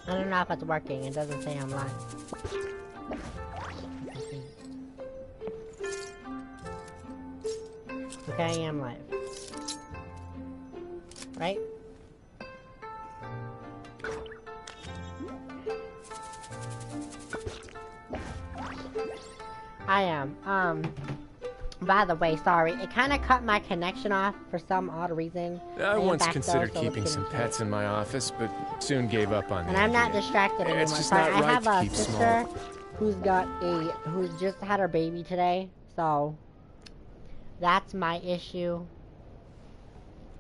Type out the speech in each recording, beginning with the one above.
I don't know if it's working. It doesn't say I'm live. Okay, I am live. Right? I am. By the way, sorry. It kind of cut my connection off for some odd reason. I once considered keeping some pets in my office, but soon gave up on the idea. And I'm not distracted anymore. It's just sorry, not right I have to a keep sister small. who's just had her baby today, so that's my issue.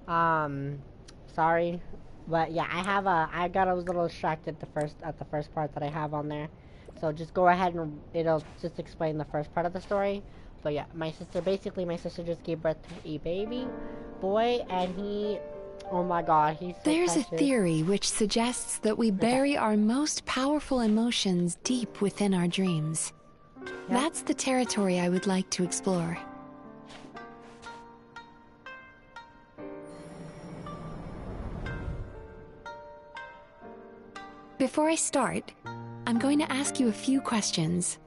Sorry, but yeah, I got a little distracted at the first part that I have on there. So just go ahead and it'll just explain the first part of the story. But yeah, my sister just gave birth to a baby boy, and oh my god, he's so There's precious. a theory which suggests that we bury our most powerful emotions deep within our dreams. Yeah. That's the territory I would like to explore. Before I start, I'm going to ask you a few questions.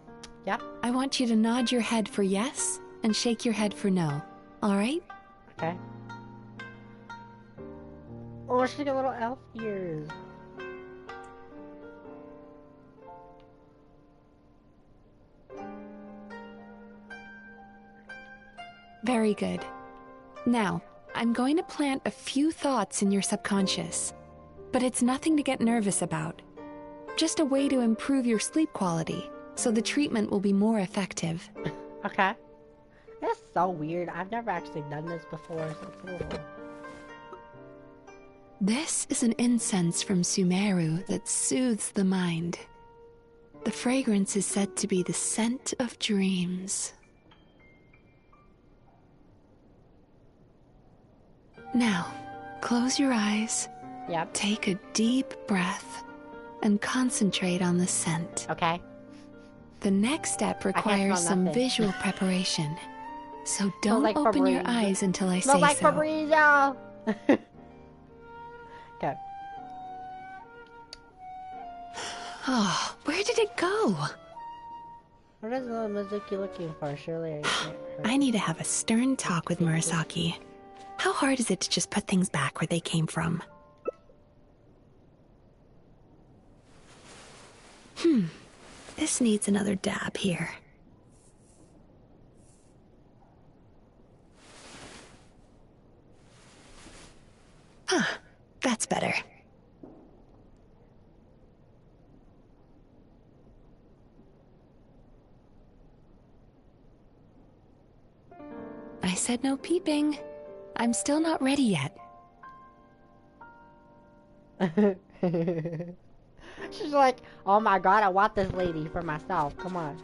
Yeah. I want you to nod your head for yes and shake your head for no. All right? Okay. Oh, she's got little elf ears. Very good. Now, I'm going to plant a few thoughts in your subconscious, but it's nothing to get nervous about. Just a way to improve your sleep quality, so the treatment will be more effective. Okay. That's so weird. I've never actually done this before, so it's a little... This is an incense from Sumeru that soothes the mind. The fragrance is said to be the scent of dreams. Now, close your eyes. Yep. Take a deep breath and concentrate on the scent. Okay. The next step requires some visual preparation. So don't like open your Febreze. eyes until I say Smells like so. Febreze, y'all. Okay. Oh, where did it go? What is little Mizuki looking for? Surely I need to have a stern talk with Murasaki. How hard is it to just put things back where they came from? This needs another dab here. That's better. I said no peeping. I'm still not ready yet. She's like, oh my god, I want this lady for myself. Come on.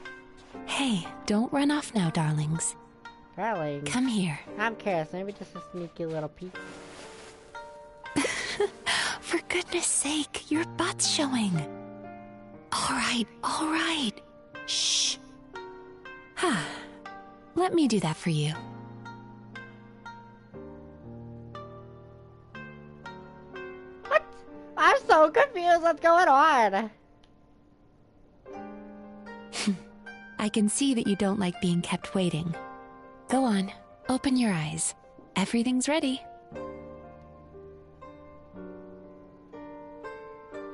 Hey, don't run off now, darlings. Darling. Come here. I'm curious. Maybe just a sneaky little peek. For goodness sake, your butt's showing. All right. Shh. Let me do that for you. What? I'm so confused. What's going on? I can see that you don't like being kept waiting. Go on, open your eyes. Everything's ready.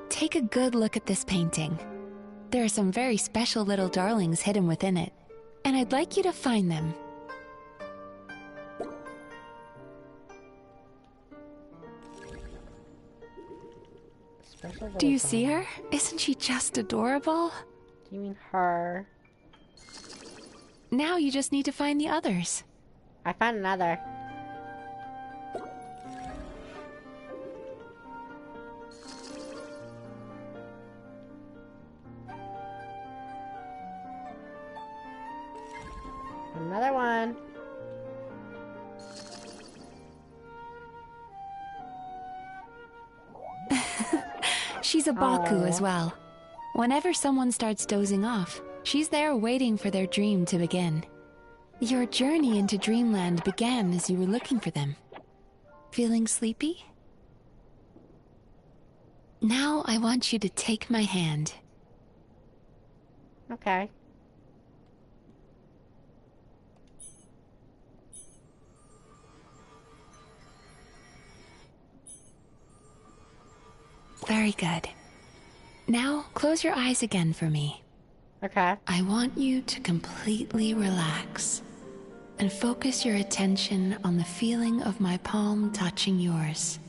Take a good look at this painting. There are some very special little darlings hidden within it, and I'd like you to find them. Do you see her? Isn't she just adorable? Do you mean her? Now you just need to find the others. I found another. Another one. She's a Baku as well. Whenever someone starts dozing off, she's there waiting for their dream to begin. Your journey into Dreamland began as you were looking for them. Feeling sleepy? Now I want you to take my hand. Okay. Very good. Now close your eyes again for me. Okay. I want you to completely relax and focus your attention on the feeling of my palm touching yours.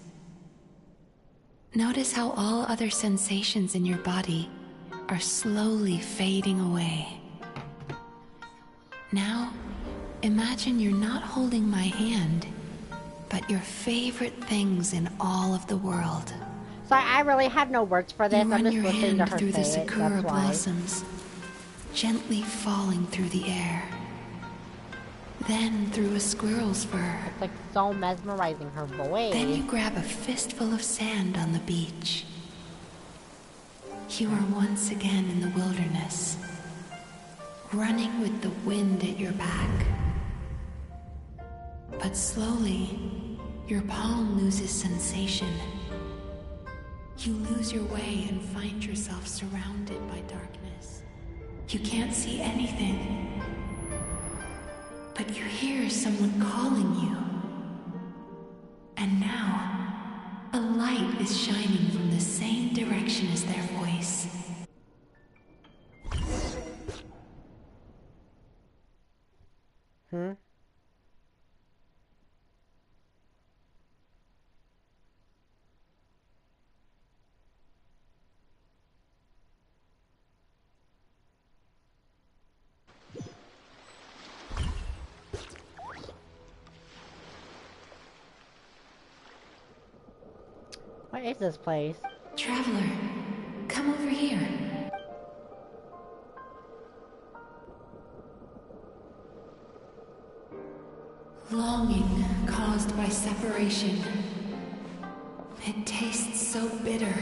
Notice how all other sensations in your body are slowly fading away. Now, imagine you're not holding my hand, but your favorite things in all of the world. Sorry, I really have no words for this. You I'm run just your listening to hand her through the say it. sakura That's why. blossoms, gently falling through the air. Then through a squirrel's fur. It's like so mesmerizing, her voice. Then you grab a fistful of sand on the beach. You are once again in the wilderness, running with the wind at your back. But slowly, your palm loses sensation. You lose your way and find yourself surrounded by darkness. You can't see anything, but you hear someone calling you. And now, a light is shining from the same direction as their voice. What is this place? Traveler, come over here. Longing caused by separation. It tastes so bitter.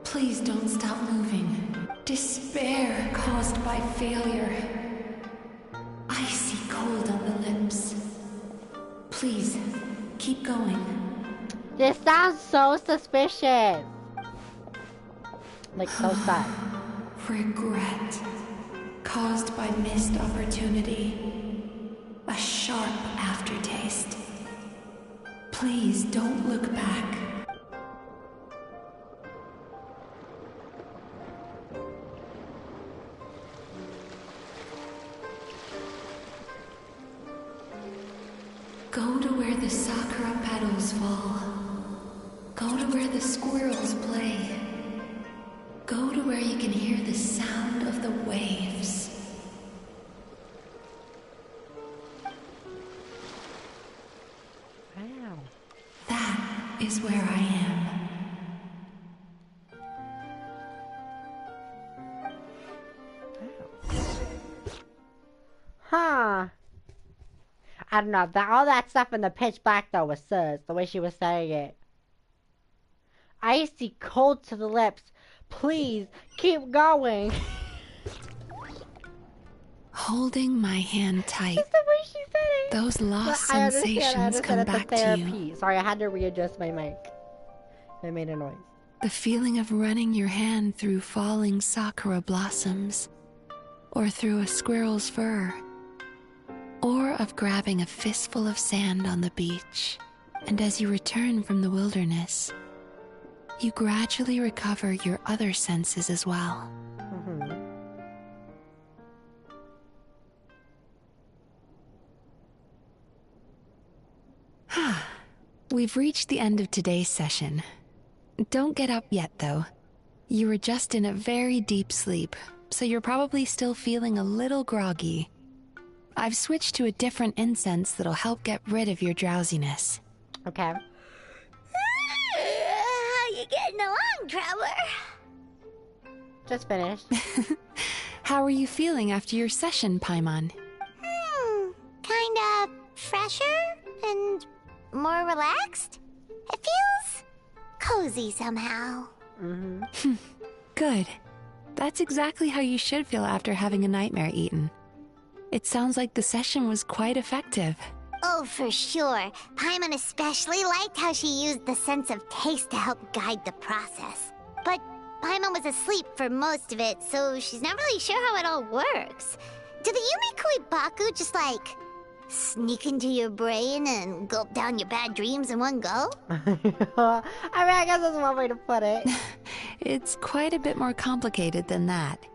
Please don't stop moving. Despair caused by failure. Icy cold on the lips. Please, keep going. This sounds so suspicious. Like, so sad. Regret caused by missed opportunity. A sharp aftertaste. Please don't look back. Go to where the sakura petals fall. Go to where the squirrels play. Go to where you can hear the sound of the waves. Wow. That is where I am. Huh. I don't know. All that stuff in the pitch black, though, was sus. The way she was saying it. Icy cold to the lips. Please, keep going. Holding my hand tight. That's the way she said it. Those lost I sensations come it's back a to therapy. you. Sorry, I had to readjust my mic. It made a noise. The feeling of running your hand through falling sakura blossoms, or through a squirrel's fur, or of grabbing a fistful of sand on the beach. And as you return from the wilderness, you gradually recover your other senses as well. We've reached the end of today's session. Don't get up yet, though. You were just in a very deep sleep, so you're probably still feeling a little groggy. I've switched to a different incense that'll help get rid of your drowsiness. Okay. How you getting along, traveler? Just finished. How are you feeling after your session, Paimon? Kinda fresher and more relaxed. It feels cozy somehow. Good. That's exactly how you should feel after having a nightmare eaten. It sounds like the session was quite effective. Oh, for sure. Paimon especially liked how she used the sense of taste to help guide the process. But Paimon was asleep for most of it, so she's not really sure how it all works. Do the Yumikoi Baku just, like, sneak into your brain and gulp down your bad dreams in one go? I mean, I guess that's one way to put it. It's quite a bit more complicated than that.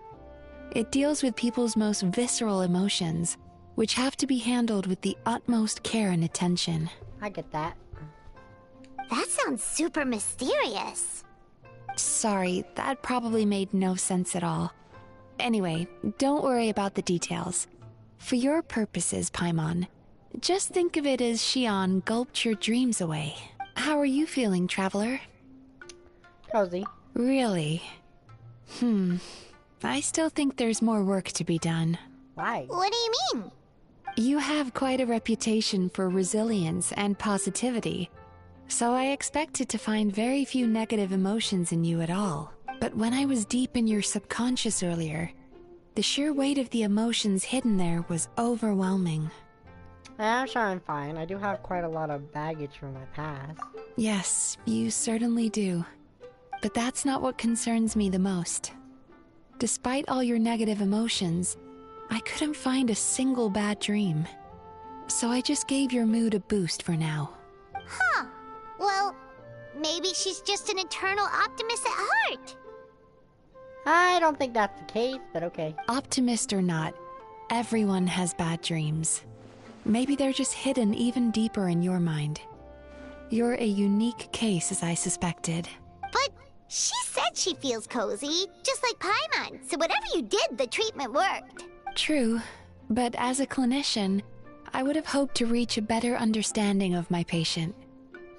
It deals with people's most visceral emotions, which have to be handled with the utmost care and attention. I get that. That sounds super mysterious. Sorry, that probably made no sense at all. Anyway, don't worry about the details. For your purposes, Paimon, just think of it as Xion gulped your dreams away. How are you feeling, Traveler? Cozy. Really? I still think there's more work to be done. Why? What do you mean? You have quite a reputation for resilience and positivity, so I expected to find very few negative emotions in you at all. But when I was deep in your subconscious earlier, the sheer weight of the emotions hidden there was overwhelming. I'm sure I'm fine. I do have quite a lot of baggage from my past. Yes, you certainly do. But that's not what concerns me the most. Despite all your negative emotions, I couldn't find a single bad dream. So I just gave your mood a boost for now. Huh. Well, maybe she's just an eternal optimist at heart. I don't think that's the case, but okay. Optimist or not, everyone has bad dreams. Maybe they're just hidden even deeper in your mind. You're a unique case, as I suspected. But she said she feels cozy, just like Paimon. So whatever you did, the treatment worked. True, but as a clinician, I would have hoped to reach a better understanding of my patient.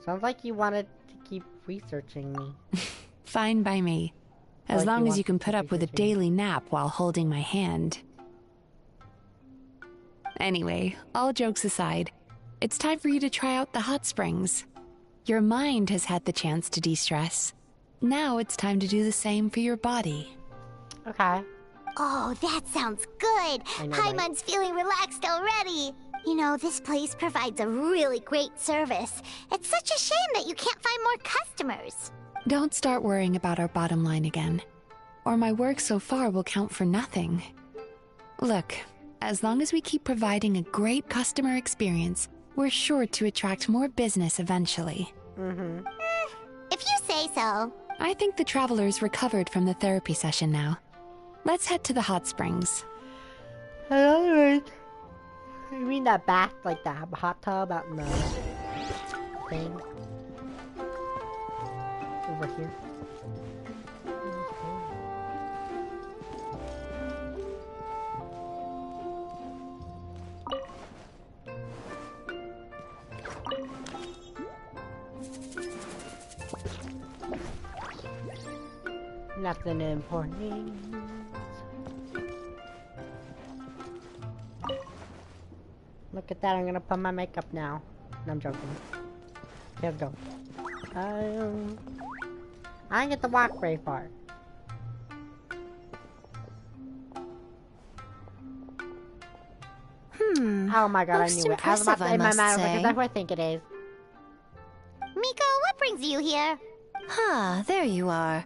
Sounds like you wanted to keep researching me. Fine by me. As Like long you as you want can to put keep up with a researching me. daily nap while holding my hand. Anyway, all jokes aside, it's time for you to try out the hot springs. Your mind has had the chance to de-stress. Now it's time to do the same for your body. Okay. Oh, that sounds good. I know, right? Paimon's feeling relaxed already. You know, this place provides a really great service. It's such a shame that you can't find more customers. Don't start worrying about our bottom line again, or my work so far will count for nothing. Look, as long as we keep providing a great customer experience, we're sure to attract more business eventually. If you say so. I think the traveler's recovered from the therapy session now. Let's head to the hot springs. Alright. You mean that bath, like that hot tub out in the thing? Over here. Nothing important. Look at that, I'm gonna put my makeup now. No, I'm joking. Let's go. I didn't get to walk very far. Oh my god, Most I knew it. I was about to impressive, I say my must mind, say. because that's what I think it is. Miko, what brings you here? Ah, there you are.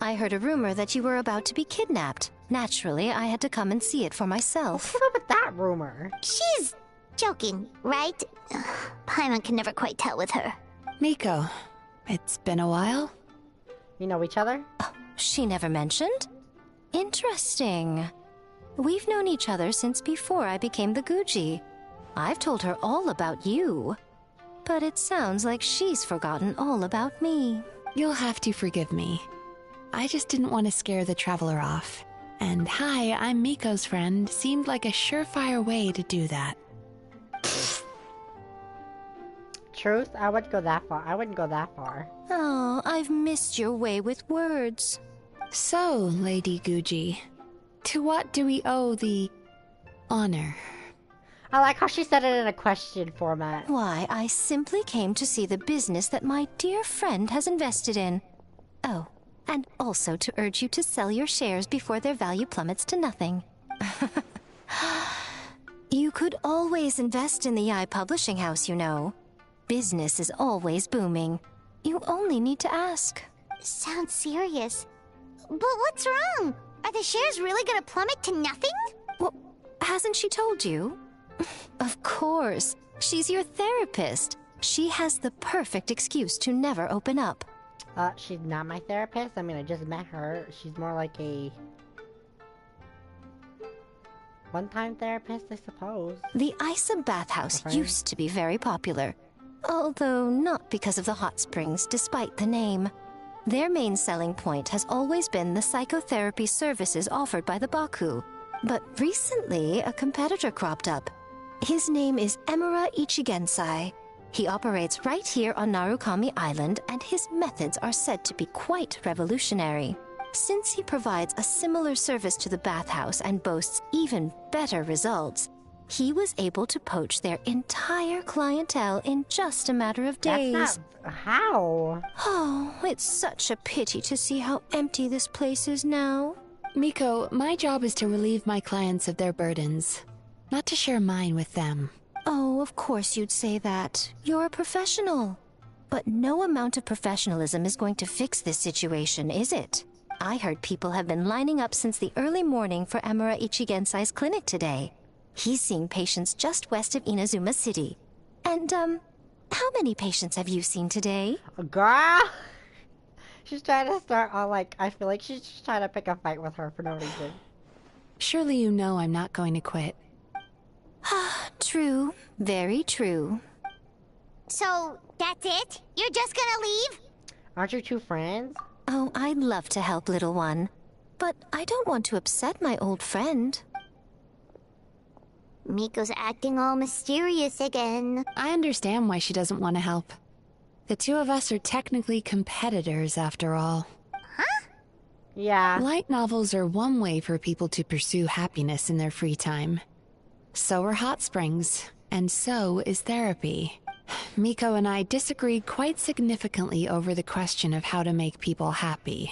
I heard a rumor that you were about to be kidnapped. Naturally, I had to come and see it for myself. What's up with that rumor? She's joking, right? Ugh, Paimon can never quite tell with her. Miko, it's been a while. You know each other? She never mentioned? Interesting. We've known each other since before I became the Guji. I've told her all about you. But it sounds like she's forgotten all about me. You'll have to forgive me. I just didn't want to scare the traveler off. And hi, I'm Miko's friend seemed like a surefire way to do that. Truth? I wouldn't go that far. I wouldn't go that far. Oh, I've missed your way with words. So, Lady Guji, to what do we owe the honor? I like how she said it in a question format. Why, I simply came to see the business that my dear friend has invested in. Oh, and also to urge you to sell your shares before their value plummets to nothing. You could always invest in the publishing house, you know. Business is always booming. You only need to ask. Sounds serious. But what's wrong? Are the shares really gonna plummet to nothing? Well, hasn't she told you? Of course. She's your therapist. She has the perfect excuse to never open up. She's not my therapist. I mean, I just met her. She's more like a one-time therapist, I suppose. The Isa bathhouse used to be very popular. Although not because of the hot springs, despite the name. Their main selling point has always been the psychotherapy services offered by the Baku. But recently, a competitor cropped up. His name is Emura Ichigensai. He operates right here on Narukami Island, and his methods are said to be quite revolutionary. Since he provides a similar service to the bathhouse and boasts even better results, he was able to poach their entire clientele in just a matter of days. That's not... How? Oh, it's such a pity to see how empty this place is now. Miko, my job is to relieve my clients of their burdens, not to share mine with them. Oh, of course you'd say that. You're a professional. But no amount of professionalism is going to fix this situation, is it? I heard people have been lining up since the early morning for Emura Ichigensai's clinic today. He's seeing patients just west of Inazuma City. And, how many patients have you seen today? Girl! She's trying to start all like, I feel like she's just trying to pick a fight with her for no reason. Surely you know I'm not going to quit. True. Very true. So, that's it? You're just gonna leave? Aren't you two friends? Oh, I'd love to help, little one. But I don't want to upset my old friend. Miko's acting all mysterious again. I understand why she doesn't want to help. The two of us are technically competitors, after all. Huh? Yeah. Light novels are one way for people to pursue happiness in their free time. So are hot springs, and so is therapy. Miko and I disagreed quite significantly over the question of how to make people happy.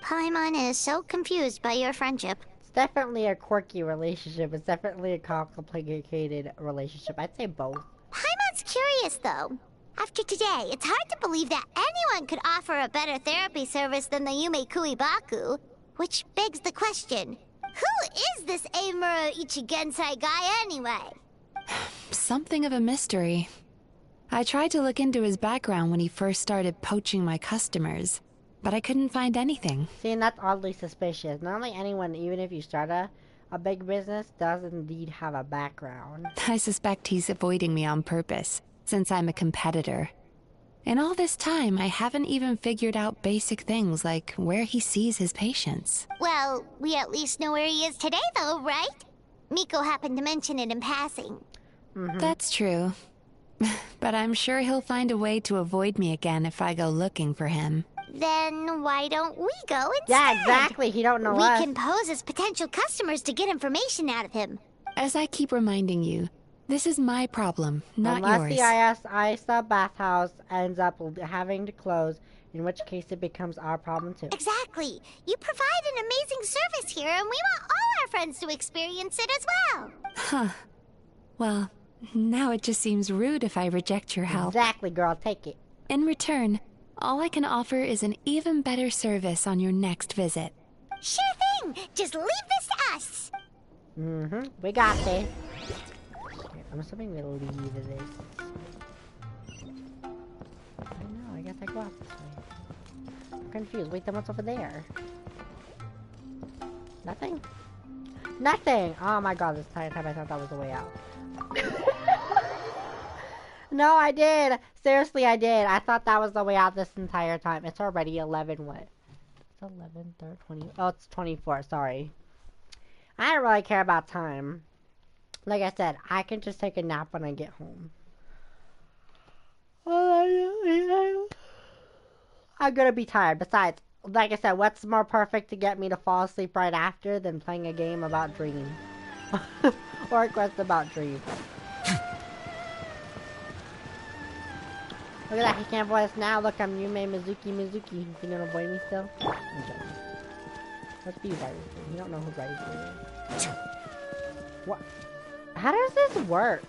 Paimon is so confused by your friendship. It's definitely a quirky relationship. It's definitely a complicated relationship. I'd say both. Paimon's curious, though. After today, it's hard to believe that anyone could offer a better therapy service than the Yume Baku. Which begs the question, who is this Emura Ichigensai guy anyway? Something of a mystery. I tried to look into his background when he first started poaching my customers, but I couldn't find anything. See, and that's oddly suspicious. Not only anyone, even if you start a big business, does indeed have a background. I suspect he's avoiding me on purpose, since I'm a competitor. In all this time, I haven't even figured out basic things like where he sees his patients. Well, we at least know where he is today, though, right? Miko happened to mention it in passing. That's true. But I'm sure he'll find a way to avoid me again if I go looking for him. Then why don't we go instead? Yeah, exactly. He don't know We us. can pose as potential customers to get information out of him. As I keep reminding you, this is my problem, not yours. Unless the Isa bathhouse ends up having to close, in which case it becomes our problem too. Exactly. You provide an amazing service here, and we want all our friends to experience it as well. Huh. Well, now it just seems rude if I reject your help. Exactly, girl. Take it. In return, all I can offer is an even better service on your next visit. Sure thing. Just leave this to us. We got this. I'm assuming we'll leave this. I don't know. I guess I go out this way. I'm confused. Wait, then what's over there? Nothing? Nothing! Oh my god, this entire time I thought that was the way out. No, I did! Seriously, I did. I thought that was the way out this entire time. It's already 11 what? It's 11, 20. Oh, it's 24, sorry. I don't really care about time. Like I said, I can just take a nap when I get home. I'm gonna be tired. Besides, like I said, what's more perfect to get me to fall asleep right after than playing a game about dreams? Or a quest about dreams. Look at that, he can't avoid us now. Look, I'm Yume Mizuki. You gonna avoid me still? I'm joking. Let's be right. You don't know who right is. What? How does this work?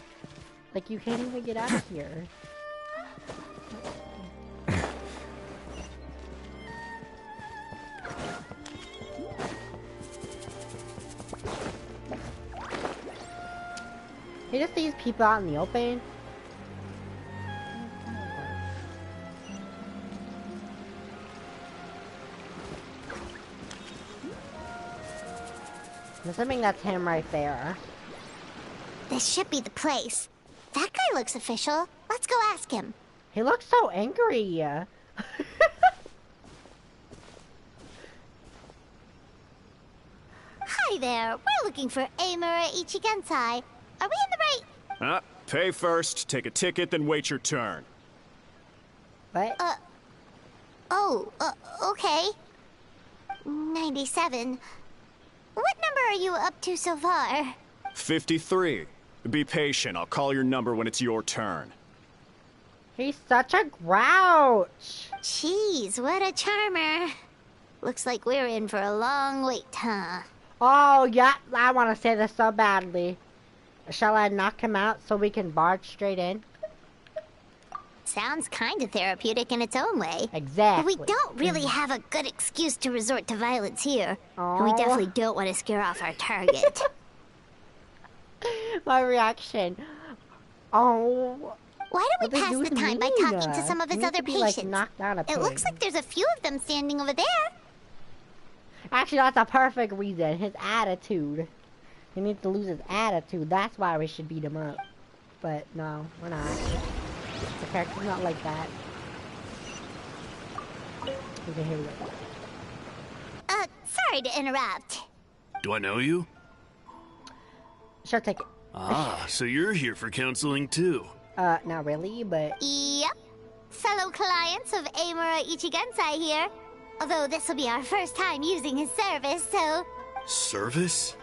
Like, you can't even get out of here. You just these people out in the open. I'm assuming that's him right there. This should be the place. That guy looks official. Let's go ask him. He looks so angry. Hi there. We're looking for Amura Ichigensai. Are we in the right... Pay first, take a ticket, then wait your turn. What? Okay. 97. What number are you up to so far? 53. Be patient, I'll call your number when it's your turn. He's such a grouch. Jeez, what a charmer. Looks like we're in for a long wait, huh? Oh, yeah, I want to say this so badly. Shall I knock him out so we can barge straight in? Sounds kind of therapeutic in its own way. Exactly. But we don't really have a good excuse to resort to violence here. And we Aw. definitely don't want to scare off our target. My reaction. Oh. Why don't we What pass they do the with time by me? talking to some of He his needs other to be, patients? like, knocked out a It pig. looks like there's a few of them standing over there. Actually, that's a perfect reason. His attitude. He needs to lose his attitude. That's why we should beat him up. But no, we're not. The character's not like that. Okay, here we go. Sorry to interrupt. Do I know you? Sure, take it. Ah, so you're here for counseling too. Not really, but... Yep. Fellow clients of Amura Ichigensai here. Although this will be our first time using his service, so... Service?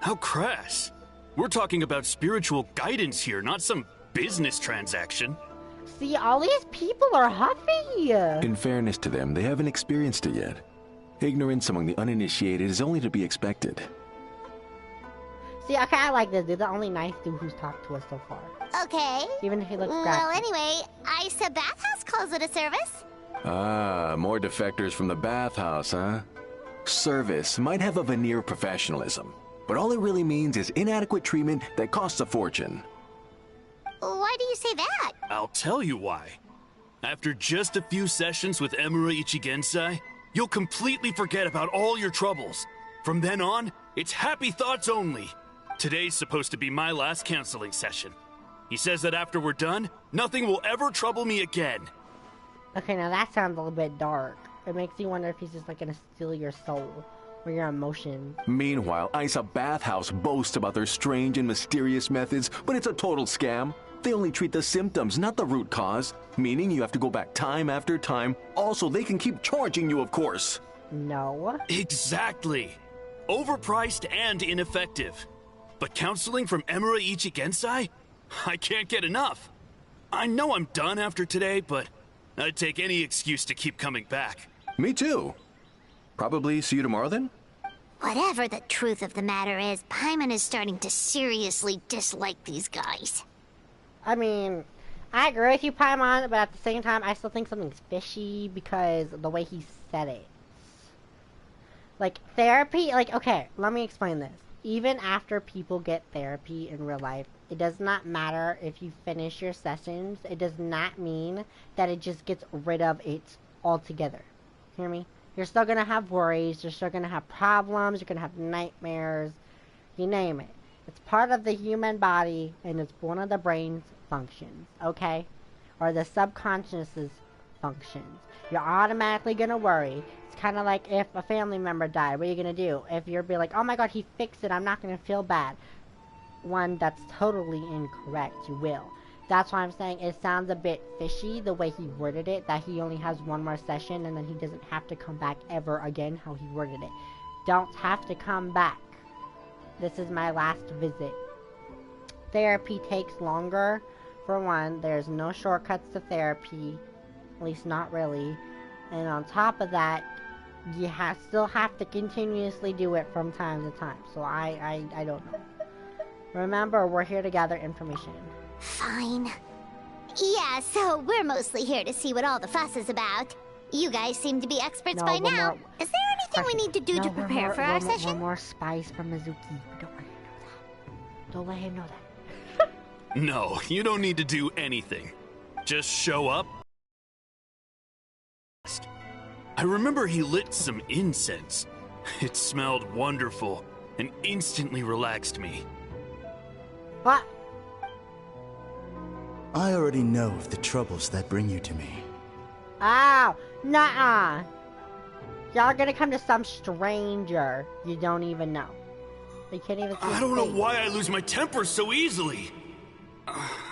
How crass. We're talking about spiritual guidance here, not some business transaction. See, all these people are huffy. In fairness to them, they haven't experienced it yet. Ignorance among the uninitiated is only to be expected. See, okay, I like this dude. The only nice dude who's talked to us so far. Okay. Even if he looks Well, scrappy. anyway, Isa Bathhouse calls it a service. Ah, more defectors from the bathhouse, huh? Service might have a veneer of professionalism, but all it really means is inadequate treatment that costs a fortune. Why do you say that? I'll tell you why. After just a few sessions with Emura Ichigensai, you'll completely forget about all your troubles. From then on, it's happy thoughts only. Today's supposed to be my last counseling session. He says that after we're done, nothing will ever trouble me again. Okay, now that sounds a little bit dark. It makes you wonder if he's just like gonna steal your soul or your emotions. Meanwhile, Isa Bathhouse boasts about their strange and mysterious methods, but it's a total scam. They only treat the symptoms, not the root cause, meaning you have to go back time after time. Also, they can keep charging you, of course. No. Exactly. Overpriced and ineffective. But counseling from Emura Ichigensai? I can't get enough. I know I'm done after today, but I'd take any excuse to keep coming back. Me too. Probably see you tomorrow then? Whatever the truth of the matter is, Paimon is starting to seriously dislike these guys. I mean, I agree with you, Paimon, but at the same time, I still think something's fishy because of the way he said it. Like, therapy, like, okay, let me explain this. Even after people get therapy in real life, it does not matter if you finish your sessions. It does not mean that it just gets rid of it altogether. Hear me? You're still going to have worries. You're still going to have problems. You're going to have nightmares. You name it. It's part of the human body, and it's one of the brain's functions, okay? Or the subconscious's functions. You're automatically going to worry. It's kind of like if a family member died. What are you going to do? If you're be like, oh my god, he fixed it, I'm not going to feel bad. One, that's totally incorrect. You will. That's why I'm saying it sounds a bit fishy the way he worded it, that he only has one more session and then he doesn't have to come back ever again, how he worded it. Don't have to come back. This is my last visit. Therapy takes longer. For one, there's no shortcuts to therapy. At least not really. And on top of that, you still have to continuously do it from time to time. So I don't know. Remember, we're here to gather information. Fine. Yeah, so we're mostly here to see what all the fuss is about. You guys seem to be experts by now. Is there anything we need to do to prepare for our session? We're more spies from Mizuki. Don't let him know that. No, you don't need to do anything. Just show up. I remember he lit some incense. It smelled wonderful and instantly relaxed me. What? I already know of the troubles that bring you to me. Ow! Nuh-uh! Y'all gonna come to some stranger you don't even know. You can't even see I his don't know face. why I lose my temper so easily.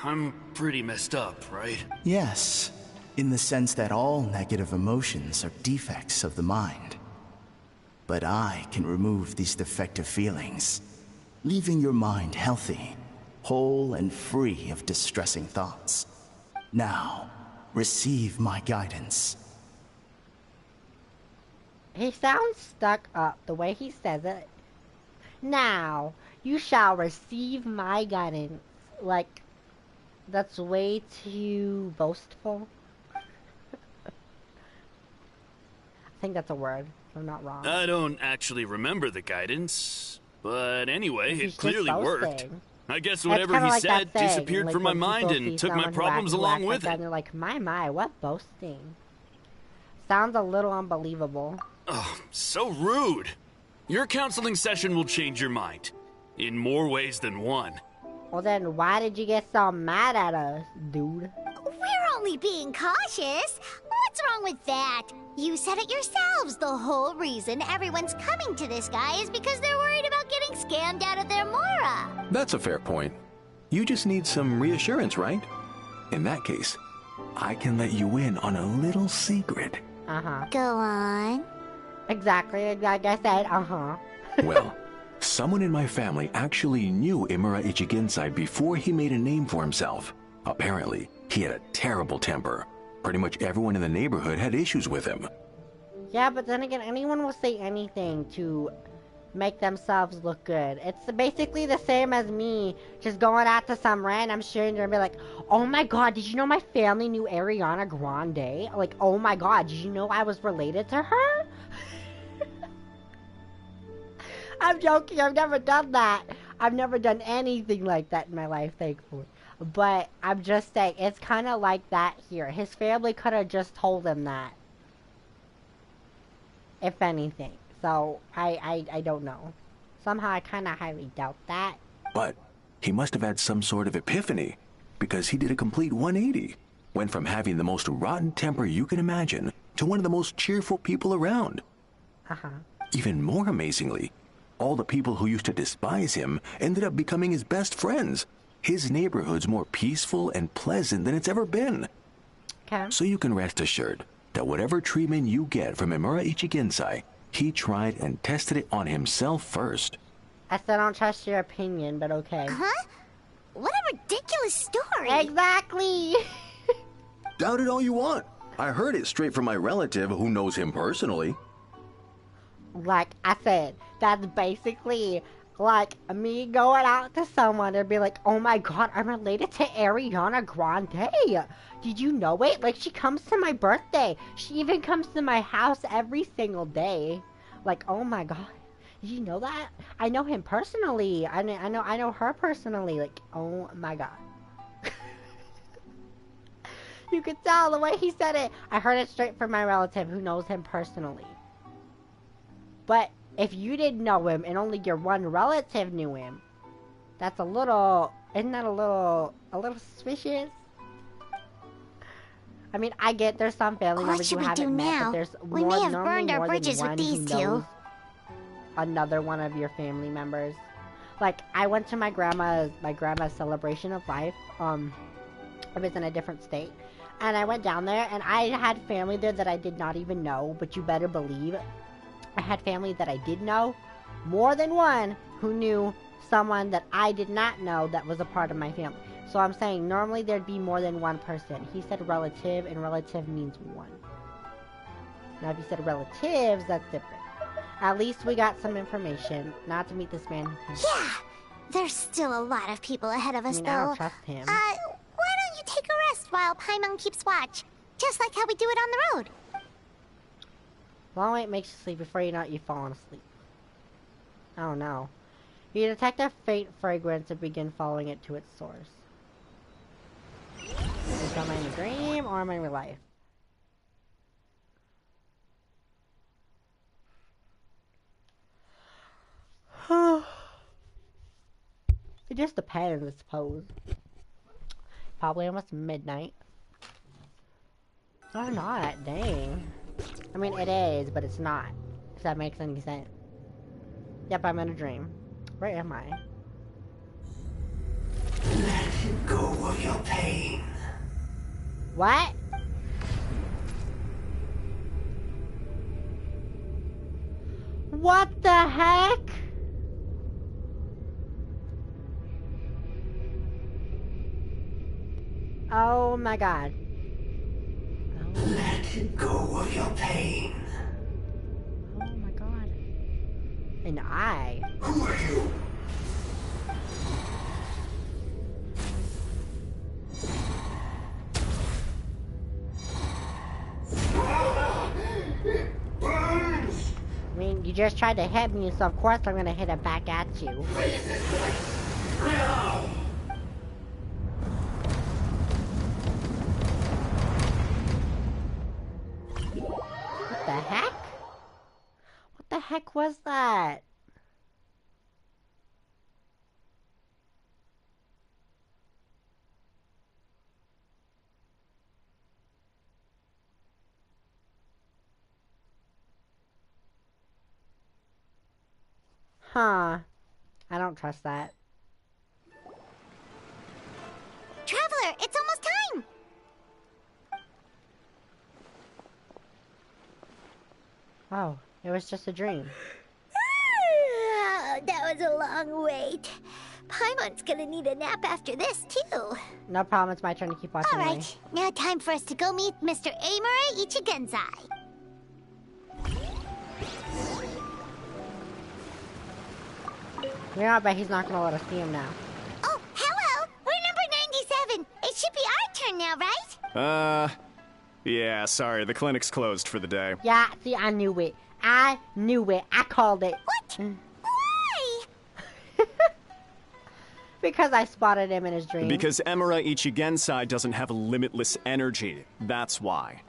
I'm pretty messed up, right? Yes, in the sense that all negative emotions are defects of the mind. But I can remove these defective feelings, leaving your mind healthy, whole and free of distressing thoughts. Now, receive my guidance. He sounds stuck up the way he says it. Now, you shall receive my guidance. Like, that's way too boastful. I think that's a word, if I'm not wrong. I don't actually remember the guidance, but anyway, He's it clearly just worked. boasting. I guess It's whatever kinda he like that said saying, disappeared like from my when mind people and see took my someone who problems acts along like with that, it. and they're like, my, what boasting? Sounds a little unbelievable. Oh, so rude. Your counseling session will change your mind. In more ways than one. Well then, why did you get so mad at us, dude? We're only being cautious. What's wrong with that? You said it yourselves. The whole reason everyone's coming to this guy is because they're worried about getting scammed out of their Mora. That's a fair point. You just need some reassurance, right? In that case, I can let you in on a little secret. Uh-huh. Go on. Exactly, like I said, uh-huh. Well, someone in my family actually knew Imura Ichigensai before he made a name for himself. Apparently, he had a terrible temper. Pretty much everyone in the neighborhood had issues with him. Yeah, but then again, anyone will say anything to make themselves look good. It's basically the same as me just going out to some random stranger and be like, oh my god, did you know my family knew Ariana Grande? Like, oh my god, did you know I was related to her? I'm joking, I've never done that. I've never done anything like that in my life, thankfully. But I'm just saying, it's kind of like that here. His family could have just told him that. If anything. So, I don't know. Somehow I kind of highly doubt that. But he must have had some sort of epiphany, because he did a complete 180. Went from having the most rotten temper you can imagine to one of the most cheerful people around. Uh-huh. Even more amazingly, all the people who used to despise him ended up becoming his best friends. His neighborhood's more peaceful and pleasant than it's ever been. Okay. So you can rest assured that whatever treatment you get from Imura Ichigensai, he tried and tested it on himself first. I still don't trust your opinion, but okay. Huh? What a ridiculous story. Exactly! Doubt it all you want. I heard it straight from my relative who knows him personally. Like I said, that's basically like me going out to someone and be like, oh my god, I'm related to Ariana Grande. Did you know it? Like, she comes to my birthday. She even comes to my house every single day. Like, oh my god. Did you know that? I know him personally. I know her personally. Like, oh my god. You could tell the way he said it. I heard it straight from my relative who knows him personally. But if you didn't know him and only your one relative knew him, that's a little, isn't that a little suspicious? I mean, I get there's some family members who haven't met, but there's we may have burned our bridges with these two. Another one of your family members. Like, I went to my grandma's celebration of life. I was in a different state. And I went down there, and I had family there that I did not even know, but you better believe I had family that I did know, more than one, who knew someone that I did not know that was a part of my family. So I'm saying, normally there'd be more than one person. He said relative, and relative means one. Now if you said relatives, that's different. At least we got some information, not to meet this man. Yeah, There's still a lot of people ahead of us, though. I don't trust him. Why don't you take a rest while Paimon keeps watch? Just like how we do it on the road. Long wait makes you sleep. Before you know it, you've fallen asleep. Oh no. You detect a faint fragrance and begin following it to its source. Am I in a dream or am I in real life? It just depends, I suppose. Probably almost midnight. Or not, dang. I mean, it is, but it's not. If that makes any sense. Yep, I'm in a dream. Where am I? Let go of your pain. What? What the heck? Oh my god. Let go of your pain. Oh my god. And I. Who are you? I mean, you just tried to hit me, so of course I'm gonna hit it back at you. What the heck? What the heck was that? Huh. I don't trust that. Traveler, it's almost time! Oh, it was just a dream. That was a long wait. Paimon's gonna need a nap after this, too. No problem, it's my turn to keep watching. Alright, now time for us to go meet Mr. Amura Ichigenzai. You know, I bet he's not gonna let us see him now. Oh, hello! We're number 97. It should be our turn now, right? Yeah, sorry, the clinic's closed for the day. Yeah, see, I knew it. I knew it. I called it. What? Why? Because I spotted him in his dream. Because Emura Ichigensai doesn't have limitless energy. That's why.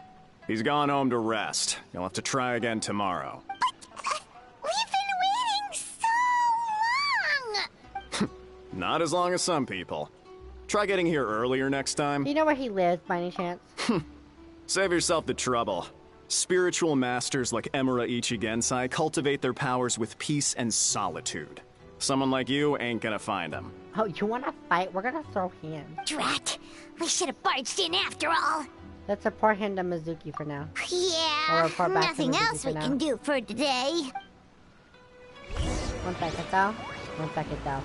He's gone home to rest. You'll have to try again tomorrow. But we've been waiting so long! Not as long as some people. Try getting here earlier next time. Do you know where he lives, by any chance? Save yourself the trouble. Spiritual masters like Emura Ichigensai cultivate their powers with peace and solitude. Someone like you ain't gonna find them. Oh, you wanna fight? We're gonna throw hands. Drat! We should have barged in after all. Let's report him to Mizuki for now. Yeah, report back to nothing Mizuki else for we now. can do for today. 1 second, though. 1 second, though.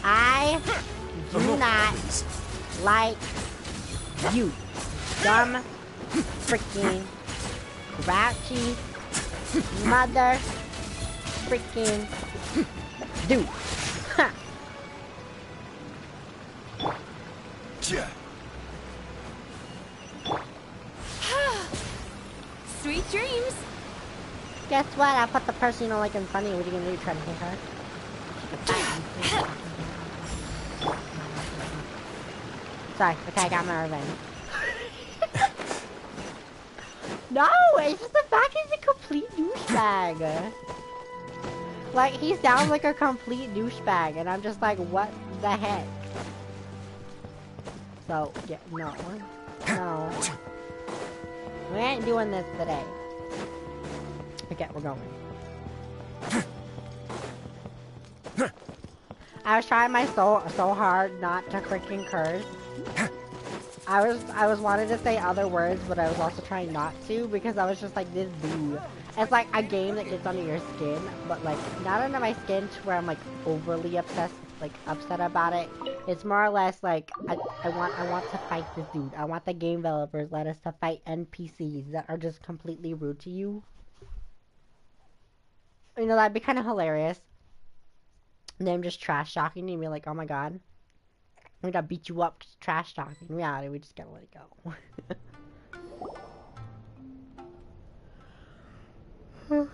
I do not like you. Dumb, freaking, grouchy, mother, freaking, dude. Ha. Sweet dreams. Guess what? I put the person you don't like in front of you. What are you gonna do? Try to hit her? Sorry. Okay, I got my revenge. No, it's just the fact he's a complete douchebag. Like, he sounds like a complete douchebag, and I'm just like, what the heck? So, yeah, no. No. We ain't doing this today. Okay, we're going. I was trying my so hard not to freaking curse. I was wanting to say other words, but I was also trying not to because I was just like, this dude. It's like a game that gets under your skin, but like not under my skin to where I'm like overly upset about it. It's more or less like I want to fight this dude. I want the game developers let us to fight NPCs that are just completely rude to you. You know, that'd be kind of hilarious. Them just trash talking you and be like, oh my god. We gotta beat you up, just trash talking. In reality, we just gotta let it go.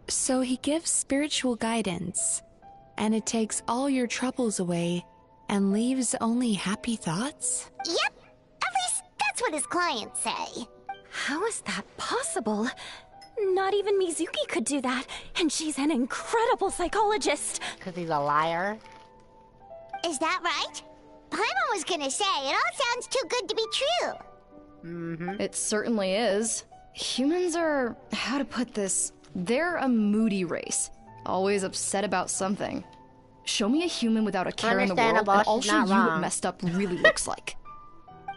So he gives spiritual guidance, and it takes all your troubles away and leaves only happy thoughts? Yep, at least that's what his clients say. How is that possible? Not even Mizuki could do that, and she's an incredible psychologist. Because he's a liar. Is that right? Paimon was gonna say, it all sounds too good to be true. Mm-hmm. It certainly is. Humans are, how to put this, they're a moody race. Always upset about something. Show me a human without a care in the world, and I'll show you what messed up really looks like.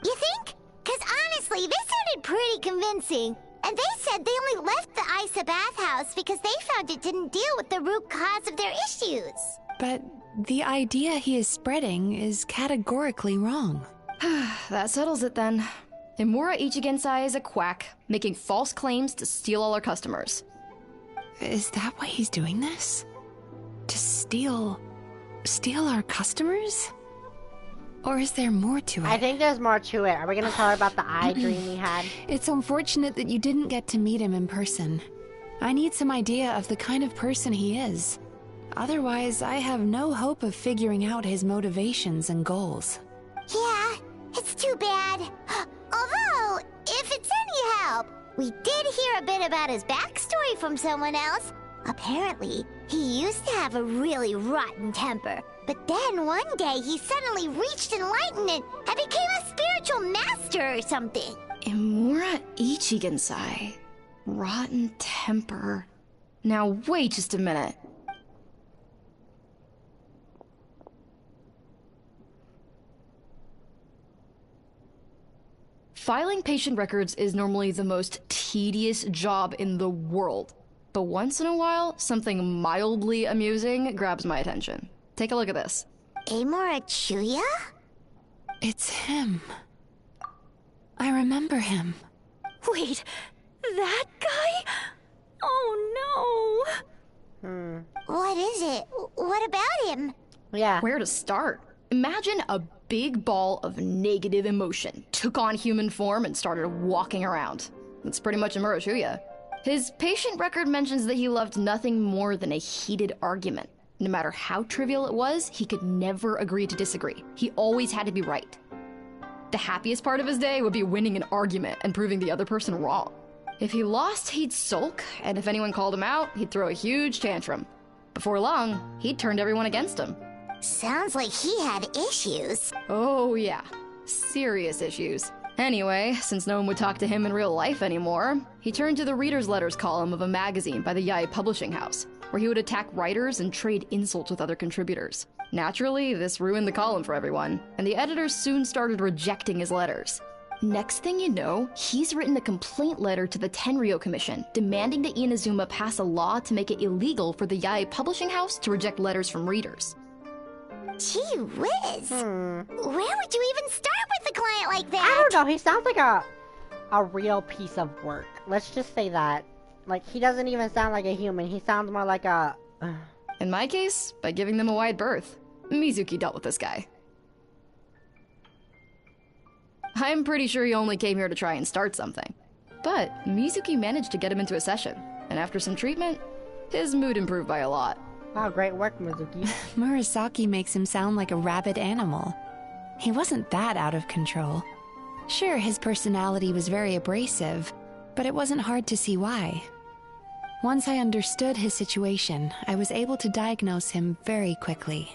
You think? Because honestly, this sounded pretty convincing. And they said they only left the Isa bathhouse because they found it didn't deal with the root cause of their issues. But the idea he is spreading is categorically wrong. That settles it then. Imura Ichigensai is a quack, making false claims to steal all our customers. Is that why he's doing this? To steal our customers? Or is there more to it? I think there's more to it. Are we gonna tell her about the eye dream he had? It's unfortunate that you didn't get to meet him in person. I need some idea of the kind of person he is. Otherwise, I have no hope of figuring out his motivations and goals. Yeah, it's too bad. Although, if it's any help, we did hear a bit about his backstory from someone else. Apparently, he used to have a really rotten temper. But then one day he suddenly reached enlightenment and became a spiritual master or something. Imura Ichigensai. Rotten temper. Now wait just a minute. Filing patient records is normally the most tedious job in the world. But once in a while, something mildly amusing grabs my attention. Take a look at this. Amora Chuya? It's him. I remember him. Wait, that guy? Oh no! What is it? What about him? Yeah. Where to start? Imagine a big ball of negative emotion took on human form and started walking around. That's pretty much Imura Chuya. His patient record mentions that he loved nothing more than a heated argument. No matter how trivial it was, he could never agree to disagree. He always had to be right. The happiest part of his day would be winning an argument and proving the other person wrong. If he lost, he'd sulk, and if anyone called him out, he'd throw a huge tantrum. Before long, he'd turned everyone against him. Sounds like he had issues. Oh yeah, serious issues. Anyway, since no one would talk to him in real life anymore, he turned to the reader's letters column of a magazine by the Yae Publishing House, where he would attack writers and trade insults with other contributors. Naturally, this ruined the column for everyone, and the editors soon started rejecting his letters. Next thing you know, he's written a complaint letter to the Tenryo Commission, demanding that Inazuma pass a law to make it illegal for the Yae Publishing House to reject letters from readers. Gee whiz! Where would you even start with a client like that? I don't know, he sounds like a real piece of work. Let's just say that. Like, he doesn't even sound like a human, he sounds more like a... In my case, by giving them a wide berth. Mizuki dealt with this guy. I'm pretty sure he only came here to try and start something. But Mizuki managed to get him into a session, and after some treatment, his mood improved by a lot. Wow, great work, Mizuki. Murasaki makes him sound like a rabid animal. He wasn't that out of control. Sure, his personality was very abrasive, but it wasn't hard to see why. Once I understood his situation, I was able to diagnose him very quickly.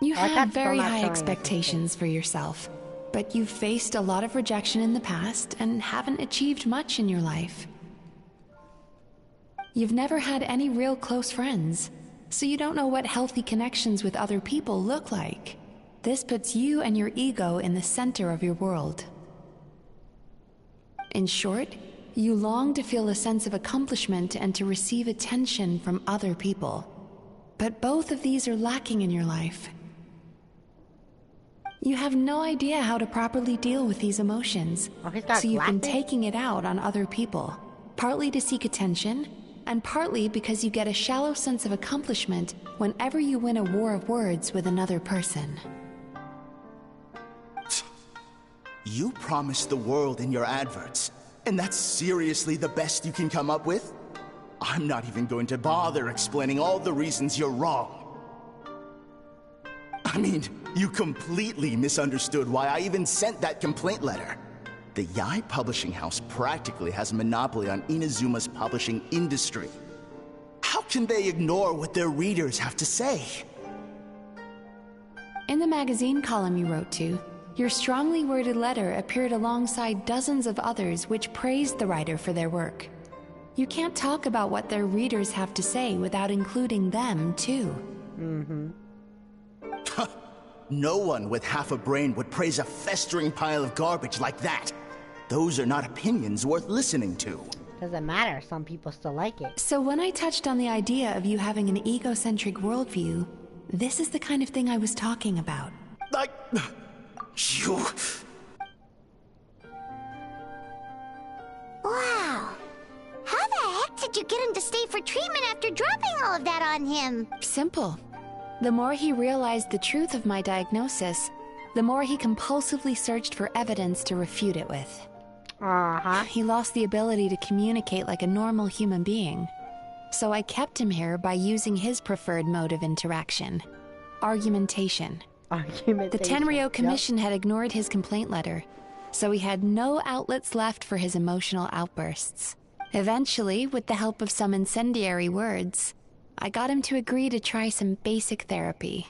You have very high expectations for yourself, but you've faced a lot of rejection in the past and haven't achieved much in your life. You've never had any real close friends, so you don't know what healthy connections with other people look like. This puts you and your ego in the center of your world. In short, you long to feel a sense of accomplishment and to receive attention from other people. But both of these are lacking in your life. You have no idea how to properly deal with these emotions, so you've been taking it out on other people. partly to seek attention, and partly because you get a shallow sense of accomplishment whenever you win a war of words with another person. You promised the world in your adverts, and that's seriously the best you can come up with? I'm not even going to bother explaining all the reasons you're wrong. I mean, you completely misunderstood why I even sent that complaint letter. The Yae Publishing House practically has a monopoly on Inazuma's publishing industry. How can they ignore what their readers have to say? In the magazine column you wrote to, your strongly worded letter appeared alongside dozens of others which praised the writer for their work. You can't talk about what their readers have to say without including them, too. No one with half a brain would praise a festering pile of garbage like that. Those are not opinions worth listening to. Doesn't matter, some people still like it. So when I touched on the idea of you having an egocentric worldview, this is the kind of thing I was talking about. You... Wow. How the heck did you get him to stay for treatment after dropping all of that on him? Simple. The more he realized the truth of my diagnosis, the more he compulsively searched for evidence to refute it with. He lost the ability to communicate like a normal human being. So I kept him here by using his preferred mode of interaction. Argumentation. The Tenryo Commission had ignored his complaint letter, so he had no outlets left for his emotional outbursts. Eventually, with the help of some incendiary words, I got him to agree to try some basic therapy.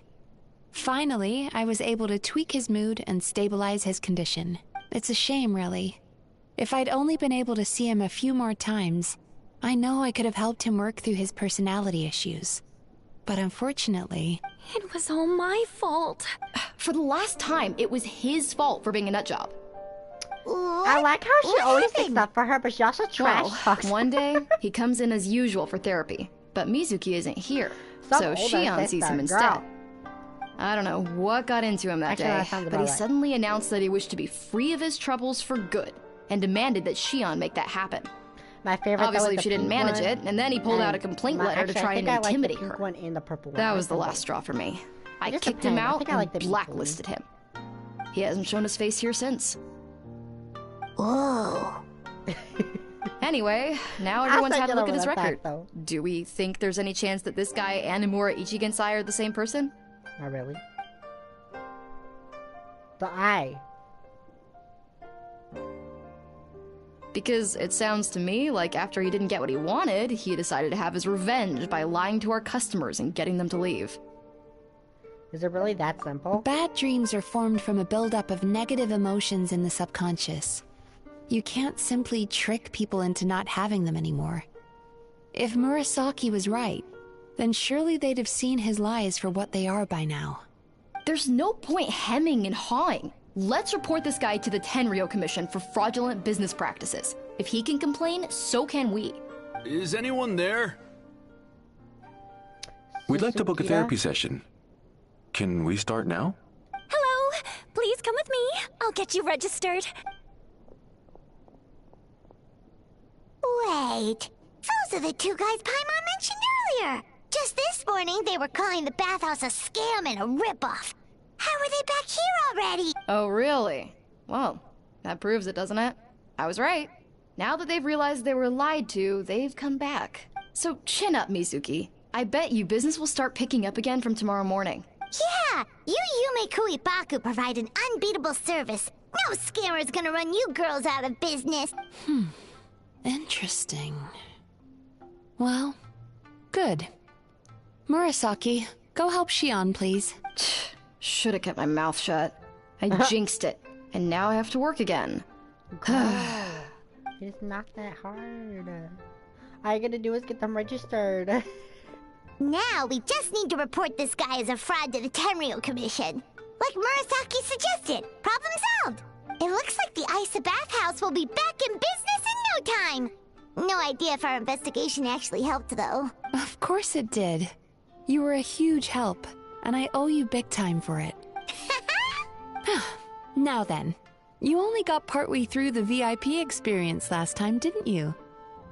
Finally, I was able to tweak his mood and stabilize his condition. It's a shame, really. If I'd only been able to see him a few more times, I know I could have helped him work through his personality issues. But unfortunately... It was all my fault. For the last time, it was his fault for being a nutjob. I like how she always sticks up for her, but she also trash talks. One day, he comes in as usual for therapy, but Mizuki isn't here, so Shion sees him instead. I don't know what got into him that day, but he suddenly announced that he wished to be free of his troubles for good, and demanded that Shion make that happen. My favorite. Obviously, she didn't manage it, and then he pulled out a complaint letter to try and intimidate her. That was the last straw for me. I kicked him out and blacklisted him. He hasn't shown his face here since. Whoa. Anyway, now everyone's had a look at his record. Do we think there's any chance that this guy and Imura Ichigensai are the same person? Not really. The eye. Because it sounds to me like after he didn't get what he wanted, he decided to have his revenge by lying to our customers and getting them to leave. Is it really that simple? Bad dreams are formed from a buildup of negative emotions in the subconscious. You can't simply trick people into not having them anymore. If Murasaki was right, then surely they'd have seen his lies for what they are by now. There's no point hemming and hawing. Let's report this guy to the Tenryo Commission for fraudulent business practices. If he can complain, so can we. Is anyone there? We'd like to book a therapy session. Can we start now? Hello! Please come with me. I'll get you registered. Wait. Those are the two guys Paimon mentioned earlier. Just this morning, they were calling the bathhouse a scam and a ripoff. How are they back here already? Oh, really? Well, that proves it, doesn't it? I was right. Now that they've realized they were lied to, they've come back. So chin up, Mizuki. I bet you business will start picking up again from tomorrow morning. Yeah! You Yume Kuibaku provide an unbeatable service. No scammer's gonna run you girls out of business. Interesting. Well, good. Murasaki, go help Shion, please. Should have kept my mouth shut. I jinxed it, and now I have to work again. It's not that hard. All you gotta do is get them registered. Now we just need to report this guy as a fraud to the Tenryo Commission. Like Murasaki suggested. Problem solved. It looks like the Isa bathhouse will be back in business in no time. No idea if our investigation actually helped, though. Of course it did. You were a huge help, and I owe you big time for it. Now then, you only got partway through the VIP experience last time, didn't you?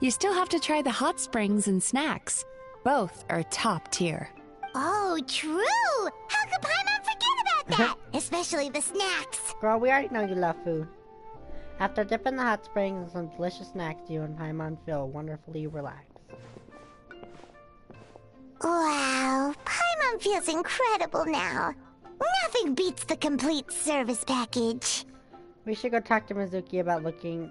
You still have to try the hot springs and snacks. Both are top tier. Oh, true! How could Paimon forget about that? Especially the snacks. Girl, we already know you love food. After dipping the hot springs in some delicious snacks, you and Paimon feel wonderfully relaxed. Wow, Paimon feels incredible now. Nothing beats the complete service package. We should go talk to Mizuki about booking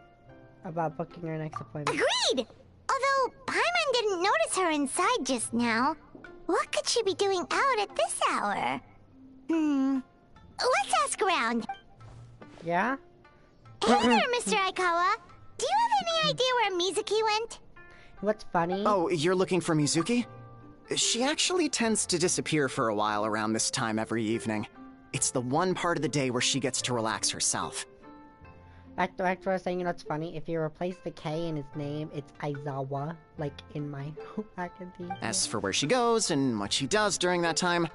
our next appointment. Agreed! Although Paimon didn't notice her inside just now. What could she be doing out at this hour? Let's ask around. Yeah? Hey there, Mr. Aikawa. Do you have any idea where Mizuki went? What's funny? Oh, you're looking for Mizuki? She actually tends to disappear for a while around this time every evening. It's the one part of the day where she gets to relax herself. Back to what I was saying, you know what's funny? If you replace the K in his name, it's Aizawa, like in my faculty. As for where she goes and what she does during that time,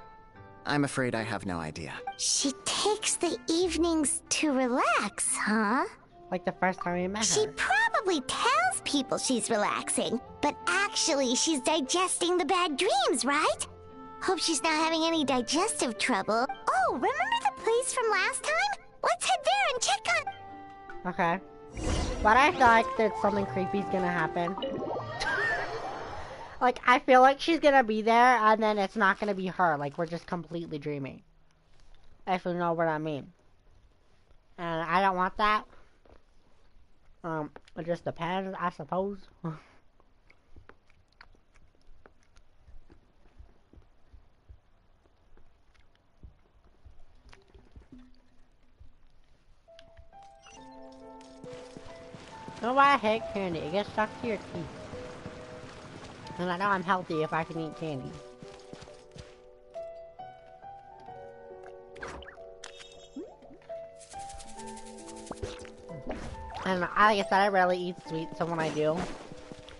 I'm afraid I have no idea. She takes the evenings to relax, huh? Like the first time we met her. She probably tells people she's relaxing, but actually she's digesting the bad dreams, right? Hope she's not having any digestive trouble. Oh, remember the place from last time? Let's head there and check on... Okay. But I feel like that something creepy's gonna happen. Like, I feel like she's gonna be there, and then it's not gonna be her. Like, we're just completely dreaming. If you know what I mean. And I don't want that. It just depends, I suppose. You know why I hate candy? It gets stuck to your teeth. And I know I'm healthy if I can eat candy. And like I said, I rarely eat sweets, so when I do,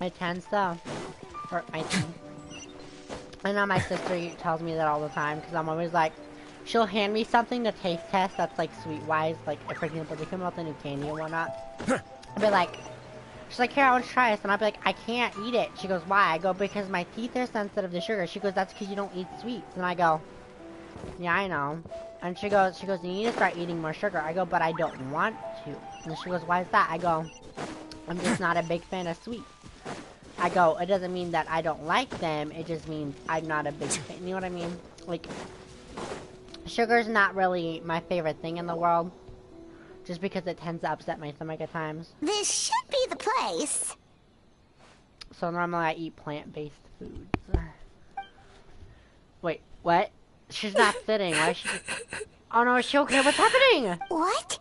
it tends to hurt my teeth. I know my sister tells me that all the time, because I'm always like, she'll hand me something to taste test that's like sweet-wise, like, for example, they come out with a new candy and whatnot. I'll be like, she's like, here, I want to try this, and I'll be like, I can't eat it. She goes, why? I go, because my teeth are sensitive to sugar. She goes, that's because you don't eat sweets. And I go, yeah, I know. And she goes, you need to start eating more sugar. I go, but I don't want to. And she goes, why is that? I go, I'm just not a big fan of sweets. I go, it doesn't mean that I don't like them, it just means I'm not a big fan. You know what I mean? Like, sugar's not really my favorite thing in the world. Just because it tends to upset my stomach at times. This should be the place. So normally I eat plant-based foods. Wait, what? She's not sitting. Why is she... Oh no, is she okay? What's happening? What?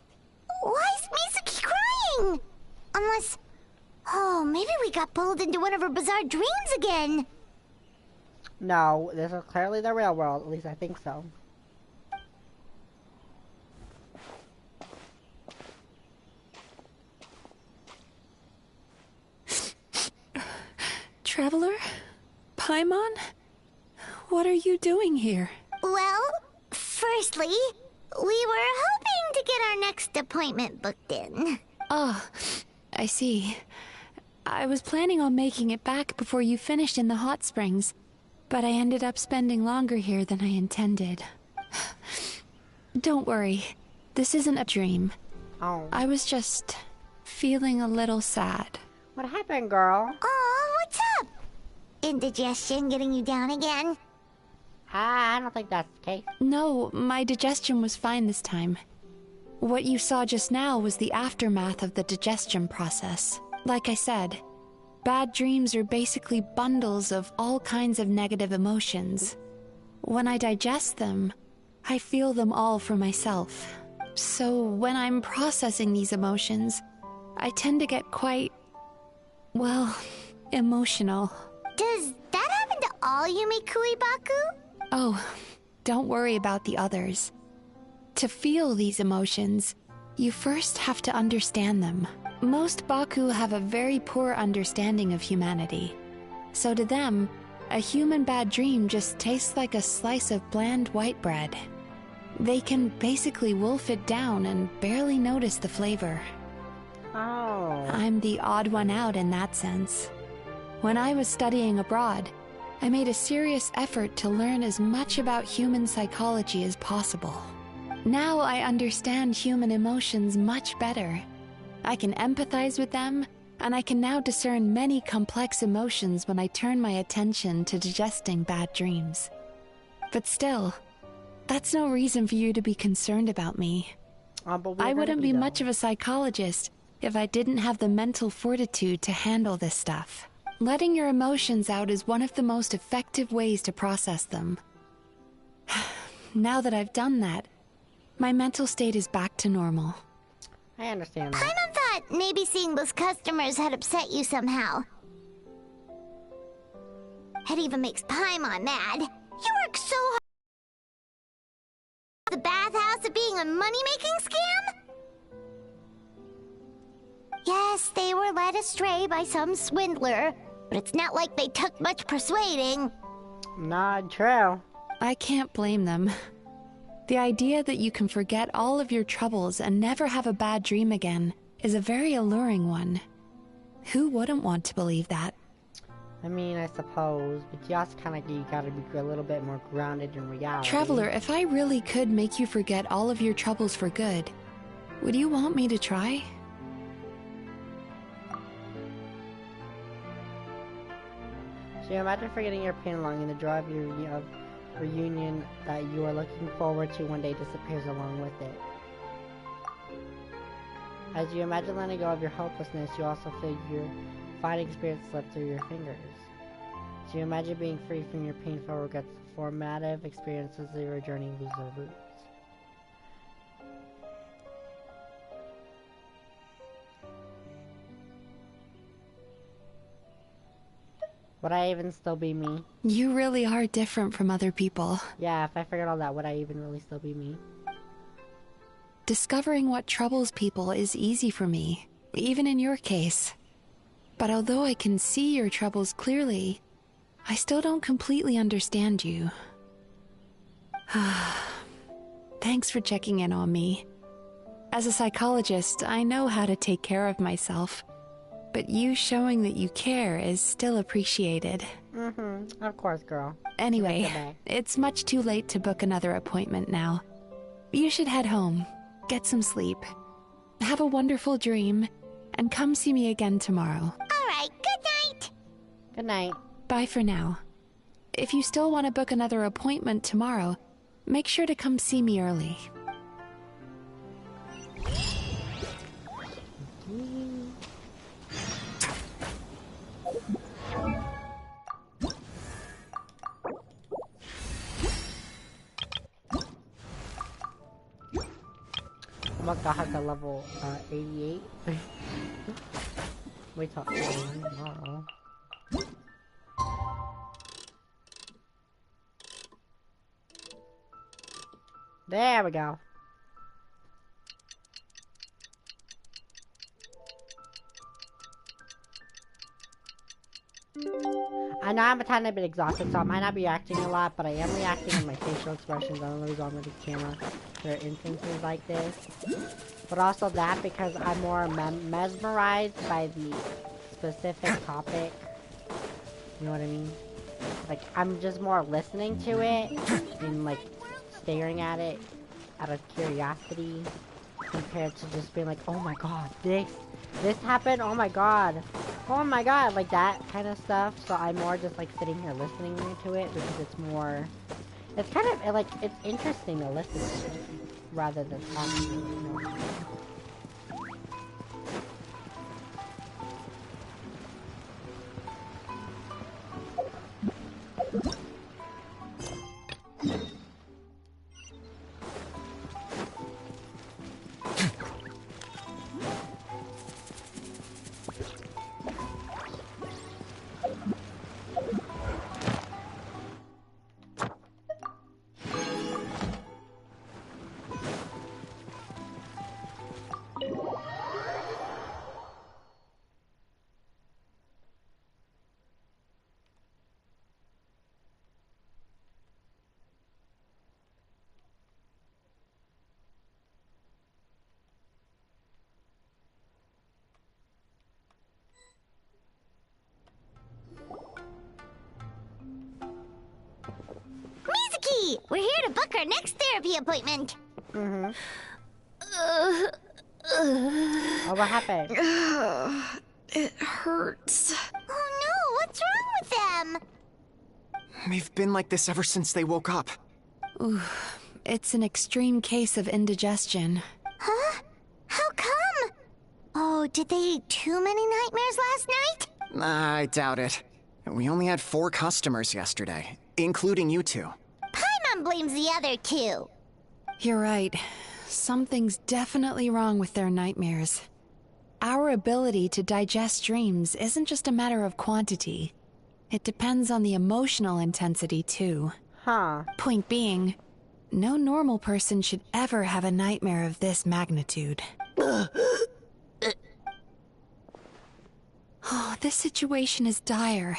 Why is Mizuki crying? Unless... Oh, maybe we got pulled into one of her bizarre dreams again. No, this is clearly the real world. At least I think so. Traveler? Paimon? What are you doing here? Well, firstly, we were hoping to get our next appointment booked in. Oh, I see. I was planning on making it back before you finished in the hot springs, but I ended up spending longer here than I intended. Don't worry, this isn't a dream. Oh. I was just feeling a little sad. What happened, girl? Oh, what's up? Indigestion getting you down again? I don't think that's the case. No, my digestion was fine this time. What you saw just now was the aftermath of the digestion process. Like I said, bad dreams are basically bundles of all kinds of negative emotions. When I digest them, I feel them all for myself. So when I'm processing these emotions, I tend to get quite, well, emotional. Does that happen to all Yumikui Baku? Oh, don't worry about the others. To feel these emotions, you first have to understand them. Most Baku have a very poor understanding of humanity. So to them, a human bad dream just tastes like a slice of bland white bread. They can basically wolf it down and barely notice the flavor. Oh. I'm the odd one out in that sense. When I was studying abroad, I made a serious effort to learn as much about human psychology as possible. Now I understand human emotions much better. I can empathize with them, and I can now discern many complex emotions when I turn my attention to digesting bad dreams. But still, that's no reason for you to be concerned about me. I wouldn't be much of a psychologist if I didn't have the mental fortitude to handle this stuff. Letting your emotions out is one of the most effective ways to process them. Now that I've done that, my mental state is back to normal. I understand that. Paimon thought maybe seeing those customers had upset you somehow. It even makes Paimon mad. You work so hard. The bathhouse of being a money-making scam? Yes, they were led astray by some swindler, but it's not like they took much persuading. Not true. I can't blame them. The idea that you can forget all of your troubles and never have a bad dream again is a very alluring one. Who wouldn't want to believe that? I mean, I suppose, but you also you gotta be a little bit more grounded in reality. Traveler, if I really could make you forget all of your troubles for good, would you want me to try? So imagine forgetting your pain along in the joy of your reunion that you are looking forward to one day disappears along with it. As you imagine letting go of your helplessness, you also feel your fighting spirit slip through your fingers. So you imagine being free from your painful regrets, formative experiences of your journey lose their roots. Would I even still be me? You really are different from other people. Yeah, if I forget all that, would I even really still be me? Discovering what troubles people is easy for me, even in your case. But although I can see your troubles clearly, I still don't completely understand you. Thanks for checking in on me. As a psychologist, I know how to take care of myself. But you showing that you care is still appreciated. Mm-hmm. Of course, girl. Anyway, it's much too late to book another appointment now. You should head home, get some sleep, have a wonderful dream, and come see me again tomorrow. Alright, good night! Good night. Bye for now. If you still want to book another appointment tomorrow, make sure to come see me early. Oh my god, the level 88. Wait till tomorrow. There we go. I know I'm a tiny bit exhausted, so I might not be acting a lot, but I am reacting in my facial expressions. I don't know who's on with the camera. There are instances like this. But also that because I'm more mesmerized by the specific topic. You know what I mean? Like, I'm just more listening to it and, like, staring at it out of curiosity compared to just being like, oh my god, this happened, oh my god, like that kind of stuff. So I'm more just like sitting here listening to it because it's more, it's kind of like, it's interesting to listen to rather than talking, you know? hurry! We're here to book our next therapy appointment. Mm-hmm. Oh, what happened? It hurts. Oh no, what's wrong with them? They've been like this ever since they woke up. Ooh, it's an extreme case of indigestion. Huh? How come? Oh, did they eat too many nightmares last night? I doubt it. We only had 4 customers yesterday, including you two. Paimon blames the other 2. You're right. Something's definitely wrong with their nightmares. Our ability to digest dreams isn't just a matter of quantity. It depends on the emotional intensity, too. Huh. Point being, no normal person should ever have a nightmare of this magnitude. Oh, this situation is dire.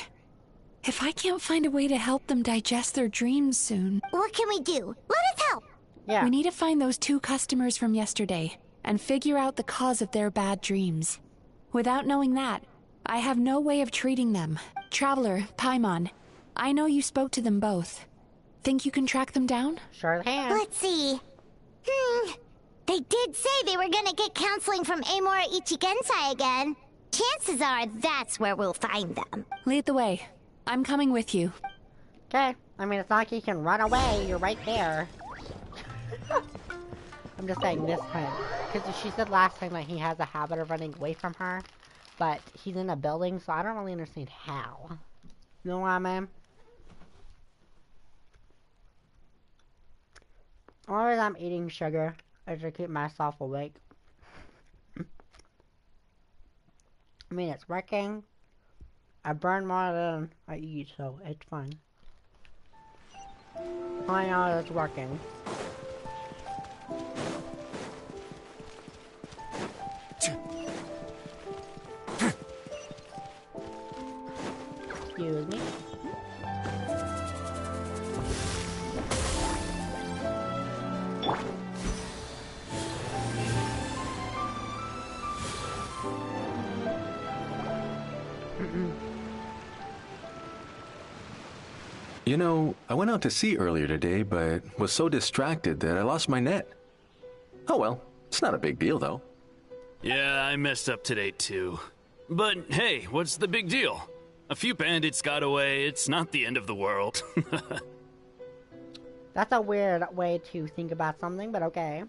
If I can't find a way to help them digest their dreams soon... What can we do? Let us help! Yeah. We need to find those 2 customers from yesterday and figure out the cause of their bad dreams. Without knowing that, I have no way of treating them. Traveler, Paimon, I know you spoke to them both. Think you can track them down? Sure can. Let's see. They did say they were gonna get counseling from Amora Ichigensai again. Chances are that's where we'll find them. Lead the way. I'm coming with you. Okay. I mean, it's not like you can run away. You're right there. I'm just saying this time. Because she said last time that he has a habit of running away from her. But he's in a building, so I don't really understand how. You know what I mean? Always I'm eating sugar as to keep myself awake. I mean, it's working. I burn more than I eat, so it's fine. I know it's working. Excuse me. You know, I went out to sea earlier today, but was so distracted that I lost my net. Oh well, it's not a big deal though. Yeah, I messed up today too. But hey, what's the big deal? A few bandits got away, it's not the end of the world. That's a weird way to think about something, but okay.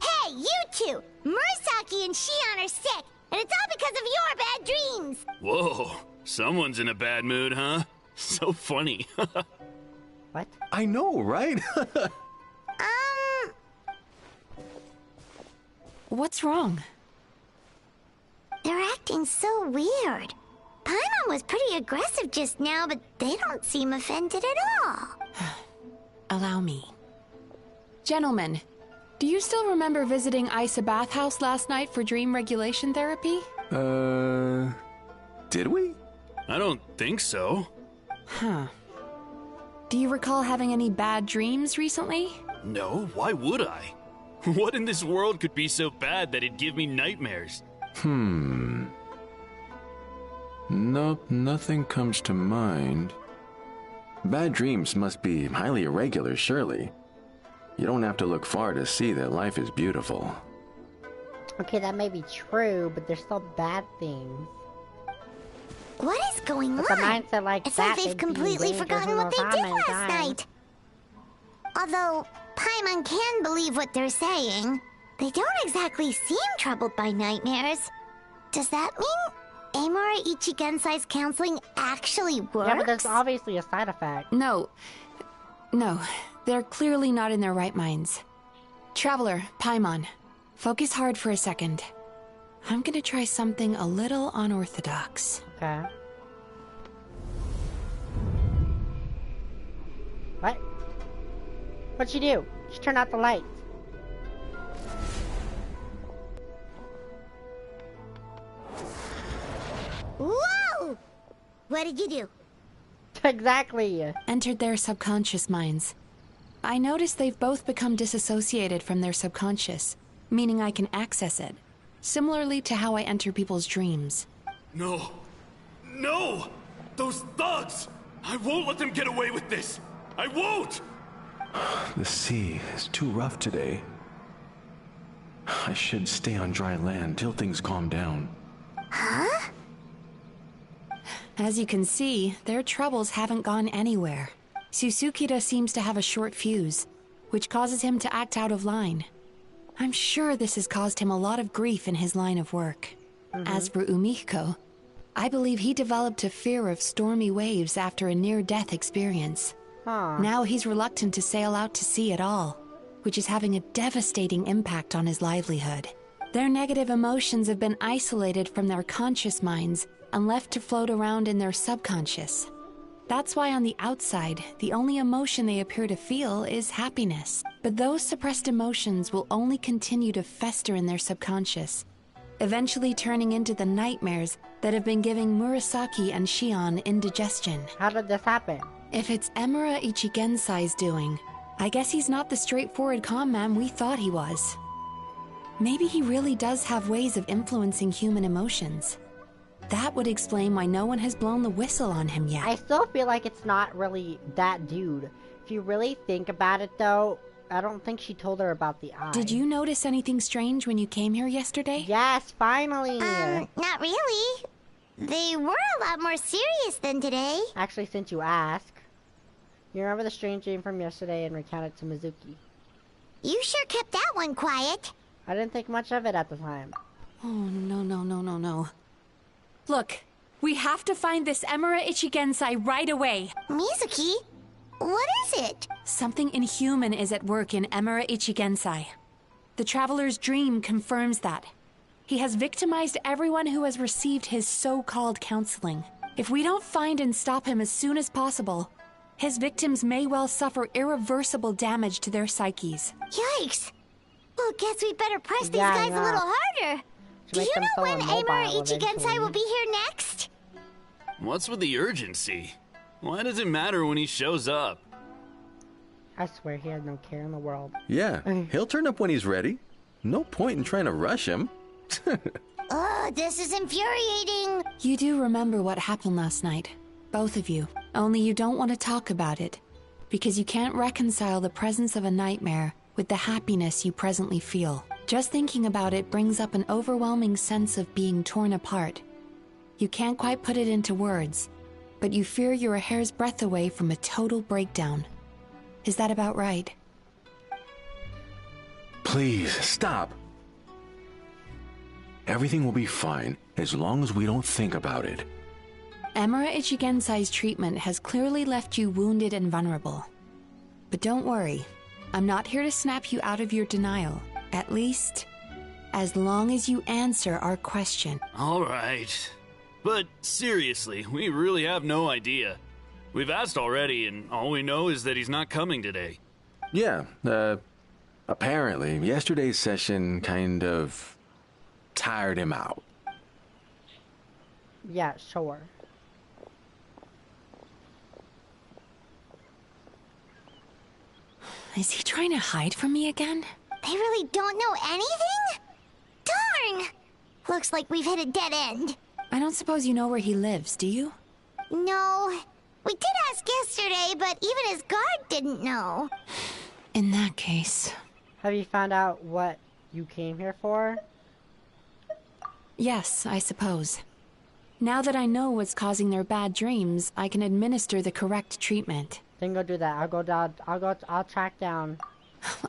Hey, you two! Murasaki and Shion are sick, and it's all because of your bad dreams! Whoa, someone's in a bad mood, huh? So funny. What? I know, right? What's wrong? They're acting so weird. Paimon was pretty aggressive just now, but they don't seem offended at all. Allow me. Gentlemen, do you still remember visiting Isa Bathhouse last night for dream regulation therapy? Did we? I don't think so. Huh. Do you recall having any bad dreams recently? No, why would I? What in this world could be so bad that it'd give me nightmares? Nope, nothing comes to mind. Bad dreams must be highly irregular, surely. You don't have to look far to see that life is beautiful. Okay, that may be true, but there's still bad things. What is going But on? the mindset like it's that, like they've it'd be completely dangerous forgotten what they all the did time, last anytime. night. Although Paimon can believe what they're saying, they don't exactly seem troubled by nightmares. Does that mean Amora Ichigensai's counseling actually works? Yeah, but there's obviously a side effect. No, they're clearly not in their right minds. Traveler, Paimon, focus hard for a second. I'm gonna try something a little unorthodox. Okay. What? What'd she do? She turned out the lights. Whoa! What did you do? Exactly. Entered their subconscious minds. I noticed they've both become disassociated from their subconscious, meaning I can access it, similarly to how I enter people's dreams. No! No! Those thugs! I won't let them get away with this! I won't! The sea is too rough today. I should stay on dry land till things calm down. Huh? As you can see, their troubles haven't gone anywhere. Susukida seems to have a short fuse, which causes him to act out of line. I'm sure this has caused him a lot of grief in his line of work. As for Umihiko, I believe he developed a fear of stormy waves after a near-death experience. Now he's reluctant to sail out to sea at all, which is having a devastating impact on his livelihood. Their negative emotions have been isolated from their conscious minds and left to float around in their subconscious. That's why on the outside, the only emotion they appear to feel is happiness. But those suppressed emotions will only continue to fester in their subconscious, eventually turning into the nightmares that have been giving Murasaki and Shion indigestion. How did this happen? If it's Emura Ichigensai's doing, I guess he's not the straightforward con man we thought he was. Maybe he really does have ways of influencing human emotions. That would explain why no one has blown the whistle on him yet. I still feel like it's not really that dude. If you really think about it though, I don't think she told her about the eye. Did you notice anything strange when you came here yesterday? Yes, finally! Not really. They were a lot more serious than today. Actually, since you ask. You remember the strange dream from yesterday and recount it to Mizuki? You sure kept that one quiet. I didn't think much of it at the time. Oh, no. Look, we have to find this Emura Ichigensai right away. Mizuki, what is it? Something inhuman is at work in Emura Ichigensai. The Traveler's dream confirms that. He has victimized everyone who has received his so-called counseling. If we don't find and stop him as soon as possible, his victims may well suffer irreversible damage to their psyches. Yikes! Well, guess we better press these guys a little harder. Do you know when Emura Ichigensai will be here next? What's with the urgency? Why does it matter when he shows up? I swear he has no care in the world. Yeah, he'll turn up when he's ready. No point in trying to rush him. Ugh, this is infuriating. You do remember what happened last night, both of you. Only you don't want to talk about it, because you can't reconcile the presence of a nightmare with the happiness you presently feel. Just thinking about it brings up an overwhelming sense of being torn apart. You can't quite put it into words, but you fear you're a hair's breadth away from a total breakdown. Is that about right? Please, stop. Everything will be fine as long as we don't think about it. Emura Ichigensai's treatment has clearly left you wounded and vulnerable. But don't worry, I'm not here to snap you out of your denial. At least, as long as you answer our question. All right. But seriously, we really have no idea. We've asked already, and all we know is that he's not coming today. Yeah, apparently, yesterday's session kind of tired him out. Yeah, sure. Is he trying to hide from me again? They really don't know anything? Darn! Looks like we've hit a dead end. I don't suppose you know where he lives, do you? No. We did ask yesterday, but even his guard didn't know. In that case... Have you found out what you came here for? Yes, I suppose. Now that I know what's causing their bad dreams, I can administer the correct treatment. Then go do that. I'll track down.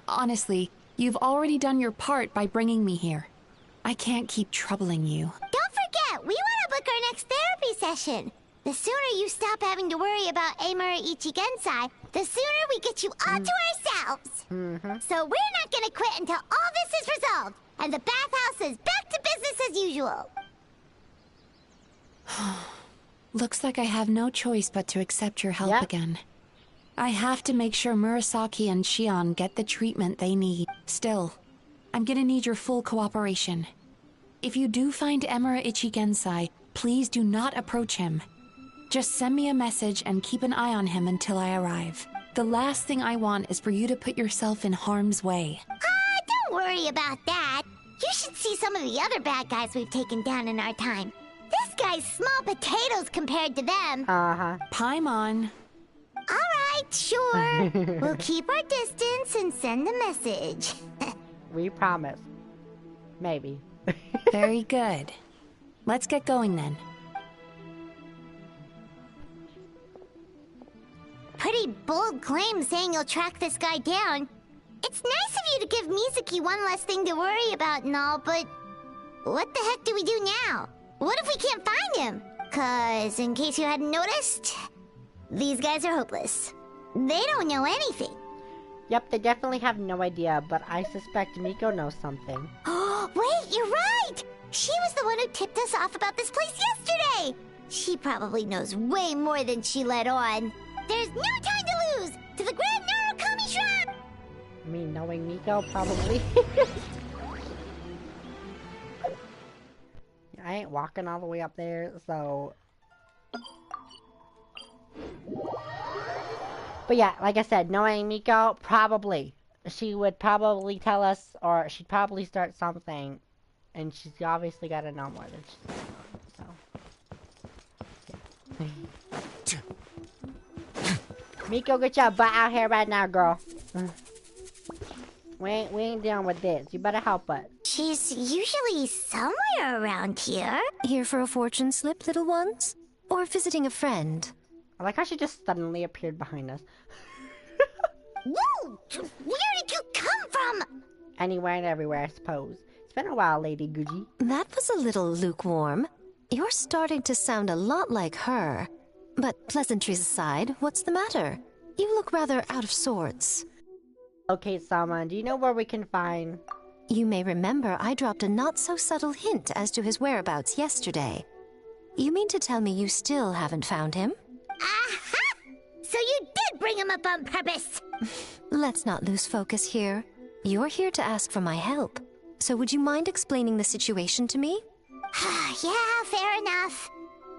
Honestly, you've already done your part by bringing me here. I can't keep troubling you. Don't forget, we want to book our next therapy session. The sooner you stop having to worry about Emura Ichigensai, the sooner we get you all to ourselves. So we're not gonna quit until all this is resolved, and the bathhouse is back to business as usual. Looks like I have no choice but to accept your help again. I have to make sure Murasaki and Shion get the treatment they need. Still, I'm gonna need your full cooperation. If you do find Emura Ichigensai, please do not approach him. Just send me a message and keep an eye on him until I arrive. The last thing I want is for you to put yourself in harm's way. Don't worry about that. You should see some of the other bad guys we've taken down in our time. This guy's small potatoes compared to them. Paimon. All right. Sure. We'll keep our distance and send a message. We promise. Maybe. Very good. Let's get going then. Pretty bold claim saying you'll track this guy down. It's nice of you to give Mizuki one less thing to worry about and all, but what the heck do we do now? What if we can't find him? 'Cause in case you hadn't noticed, these guys are hopeless. They don't know anything. Yep, they definitely have no idea, but I suspect Miko knows something. Oh, wait, you're right! She was the one who tipped us off about this place yesterday! She probably knows way more than she let on. There's no time to lose! To the Grand Narukami Shrine! Me knowing Miko, probably. I ain't walking all the way up there, so... But yeah, like I said, knowing Miko, probably. She would probably tell us, or she'd probably start something. And she's obviously got to know more than she's known, so... Yeah. Miko, get your butt out here right now, girl. We ain't dealing with this. You better help us. She's usually somewhere around here. Here for a fortune slip, little ones? Or visiting a friend? I like how she just suddenly appeared behind us. Whoa! Where did you come from? Anywhere and everywhere, I suppose. It's been a while, Lady Guji. That was a little lukewarm. You're starting to sound a lot like her. But pleasantries aside, what's the matter? You look rather out of sorts. Okay, Salma, do you know where we can find... You may remember I dropped a not-so-subtle hint as to his whereabouts yesterday. You mean to tell me you still haven't found him? Aha! So you did bring him up on purpose! Let's not lose focus here. You're here to ask for my help. So would you mind explaining the situation to me? Yeah, fair enough.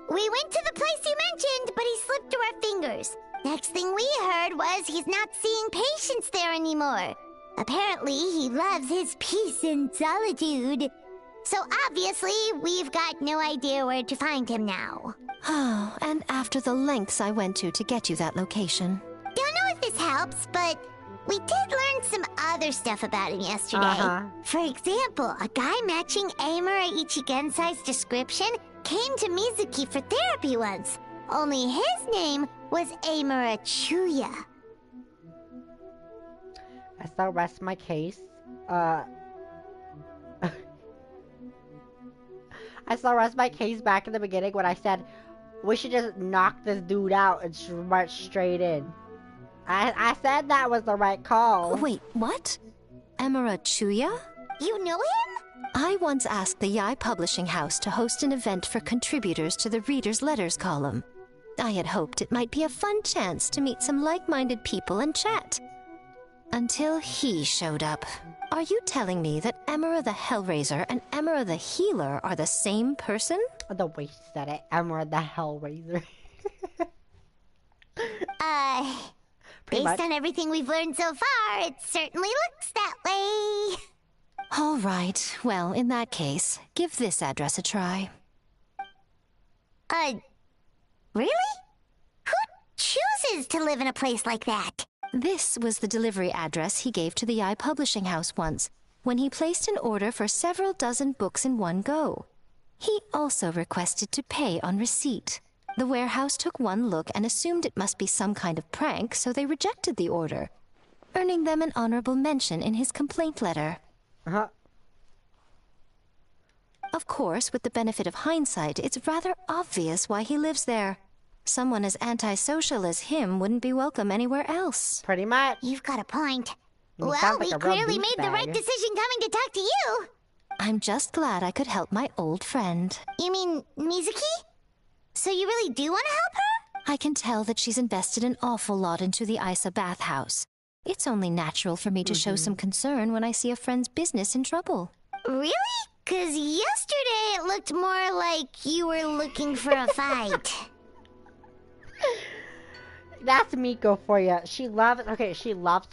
We went to the place you mentioned, but he slipped through our fingers. Next thing we heard was he's not seeing patients there anymore. Apparently, he loves his peace and solitude. So obviously, we've got no idea where to find him now. Oh, and after the lengths I went to get you that location. Don't know if this helps, but we did learn some other stuff about him yesterday. For example, a guy matching Amura Ichigensai's description came to Mizuki for therapy once. Only his name was Amura Chuya. I still rest my case. I still rest my case back in the beginning when I said we should just knock this dude out and march straight in. I said that was the right call. Wait, what? Amura Chuya? You know him? I once asked the Yai Publishing House to host an event for contributors to the Reader's Letters column. I had hoped it might be a fun chance to meet some like-minded people and chat. Until he showed up. Are you telling me that Amura the Hellraiser and Amura the Healer are the same person? The way she said it, Amura the Hellraiser. Based on everything we've learned so far, it certainly looks that way. All right. Well, in that case, give this address a try. Really? Who chooses to live in a place like that? This was the delivery address he gave to the Yai Publishing House once, when he placed an order for several dozen books in one go. He also requested to pay on receipt. The warehouse took one look and assumed it must be some kind of prank, so they rejected the order, earning them an honorable mention in his complaint letter. Of course, with the benefit of hindsight, it's rather obvious why he lives there. Someone as antisocial as him wouldn't be welcome anywhere else. Pretty much. You've got a point. Well, we clearly made the right decision coming to talk to you. I'm just glad I could help my old friend. You mean Mizuki? So you really do want to help her? I can tell that she's invested an awful lot into the Isa bathhouse. It's only natural for me to show some concern when I see a friend's business in trouble. Really? 'Cause yesterday it looked more like you were looking for a fight. That's Miko for you. She's obviously loves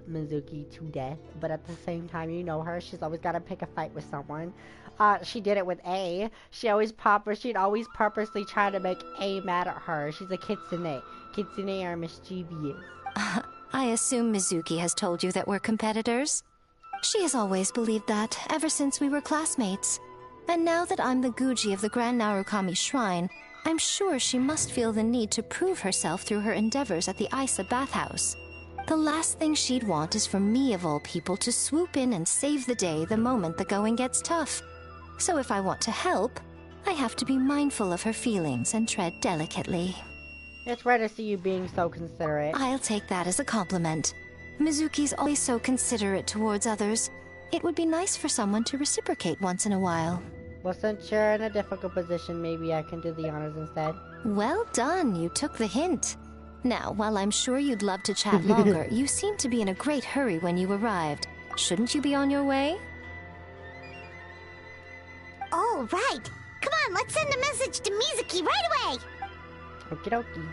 Mizuki to death, but at the same time, you know her, she's always got to pick a fight with someone. She did it with A. She'd always purposely try to make A mad at her. She's a kitsune. Kitsune are mischievous. I assume Mizuki has told you that we're competitors? She has always believed that, ever since we were classmates. And now that I'm the Guji of the Grand Narukami Shrine, I'm sure she must feel the need to prove herself through her endeavors at the Isa bathhouse. The last thing she'd want is for me, of all people, to swoop in and save the day the moment the going gets tough. So if I want to help, I have to be mindful of her feelings and tread delicately. It's rare to see you being so considerate. I'll take that as a compliment. Mizuki's always so considerate towards others. It would be nice for someone to reciprocate once in a while. Well, since you're in a difficult position, maybe I can do the honors instead. Well done, you took the hint. Now, while I'm sure you'd love to chat longer, you seemed to be in a great hurry when you arrived. Shouldn't you be on your way? Oh, right. Come on, let's send a message to Mizuki right away. Okie dokie.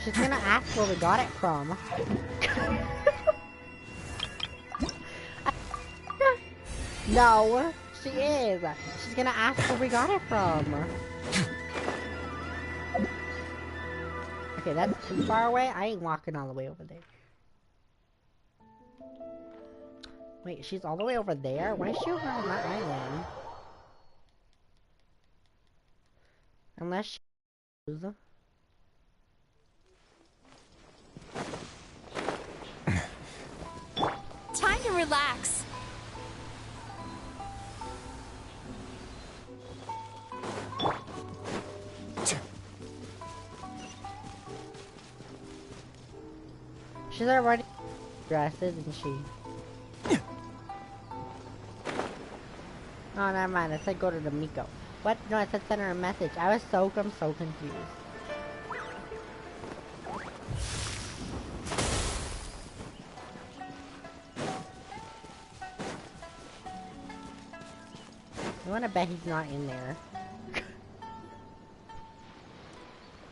She's gonna ask where we got it from. No, she is. She's gonna ask where we got it from. Okay, that's too far away. I ain't walking all the way over there. Wait, she's all the way over there? Why is she over on that island? Unless she... Time to relax. She's already dressed, isn't she? Oh, never mind. I said go to the Miko. What? No, I said send her a message. I'm so confused. I wanna bet he's not in there.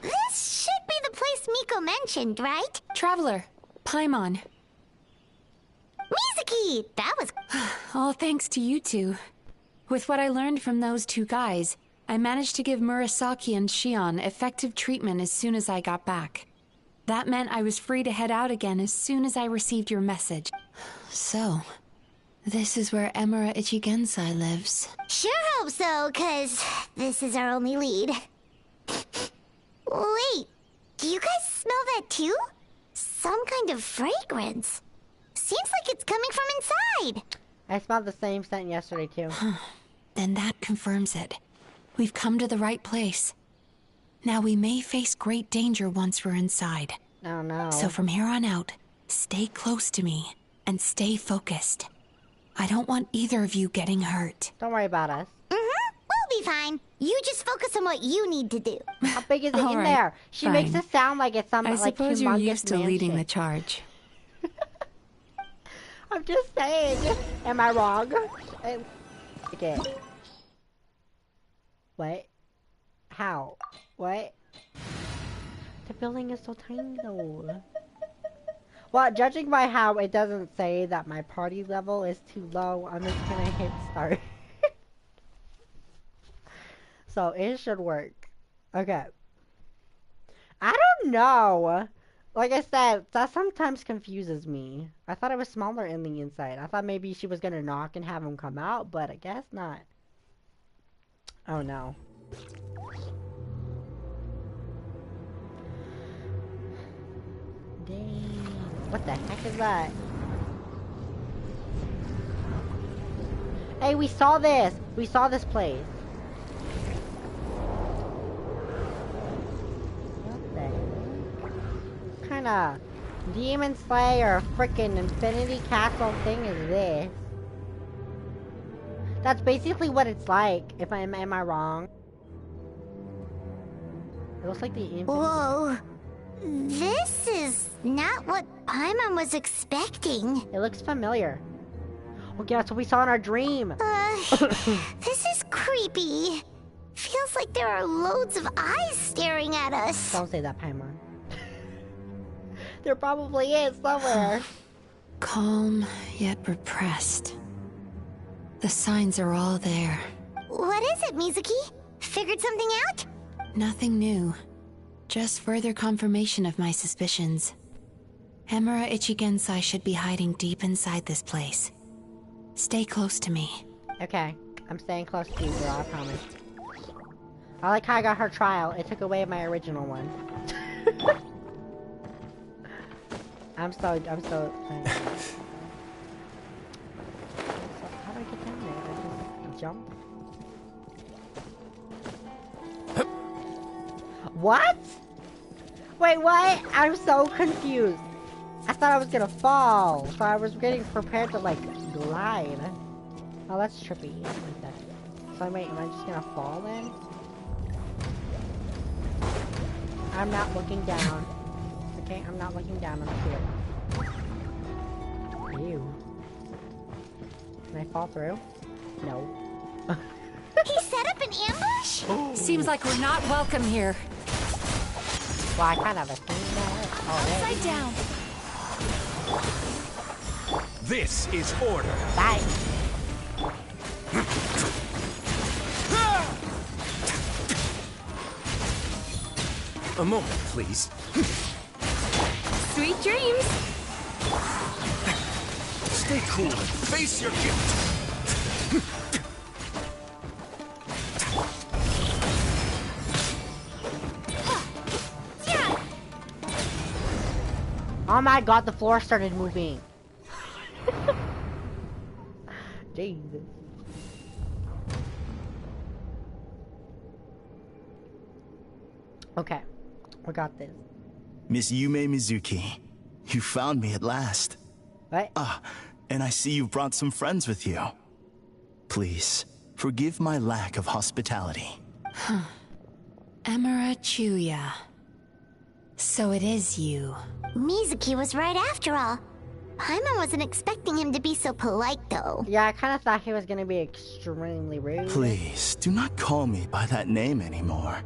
This should be the place Miko mentioned, right? Traveler, Paimon. Mizuki! That was... All thanks to you two. With what I learned from those two guys, I managed to give Murasaki and Shion effective treatment as soon as I got back. That meant I was free to head out again as soon as I received your message. So, this is where Emura Ichigensai lives. Sure hope so, 'cause this is our only lead. Wait, do you guys smell that too? Some kind of fragrance. Seems like it's coming from inside. I smelled the same scent yesterday too. Then that confirms it. We've come to the right place. Now we may face great danger once we're inside. Oh no. So from here on out, stay close to me and stay focused. I don't want either of you getting hurt. Don't worry about us. We'll be fine. You just focus on what you need to do. How big is it All in right, there? She makes fine. it sound like it's some I like suppose you're humongous used to leading the mansion. charge. I'm just saying. Am I wrong? Okay. What? How? What? The building is so tiny though. Well, judging by how it doesn't say that my party level is too low, I'm just gonna hit start. So it should work. Okay. I don't know. Like I said, that sometimes confuses me. I thought it was smaller in the inside. I thought maybe she was gonna knock and have him come out, but I guess not. Oh no. Dang. What the heck is that? Hey, we saw this! We saw this place. What kind of Demon Slayer frickin' Infinity Castle thing is this? That's basically what it's like. If am I wrong? It looks like the Infinity. Whoa. This is not what Paimon was expecting. It looks familiar. Oh yeah, that's what we saw in our dream. This is creepy. Feels like there are loads of eyes staring at us. Don't say that, Paimon. There probably is somewhere. Calm, yet repressed. The signs are all there. What is it, Mizuki? Figured something out? Nothing new. Just further confirmation of my suspicions. Emura Ichigensai should be hiding deep inside this place. Stay close to me. Okay, I'm staying close to you, girl, I promise. I like how I got her trial. It took away my original one. I'm so how do I get down there? I just jump? What? Wait, what? I'm so confused. I thought I was gonna fall, so I was getting prepared to like glide. Oh, that's trippy. So wait, am I just gonna fall then? I'm not looking down. Okay, I'm not looking down. I'm here. Ew. Can I fall through? No. He set up an ambush? Seems like we're not welcome here. Well, I kind of have seen that. Upside down. This is order. Bye. A moment, please. Sweet dreams. Stay cool and face your guilt. Oh my god, the floor started moving. Jesus. Okay, we got this. Miss Yume Mizuki, you found me at last. What? And I see you brought some friends with you. Please, forgive my lack of hospitality. Emura Chuya. So it is you. Mizuki was right after all. Paimon wasn't expecting him to be so polite, though. Yeah, I kind of thought he was gonna be extremely rude. Please, do not call me by that name anymore.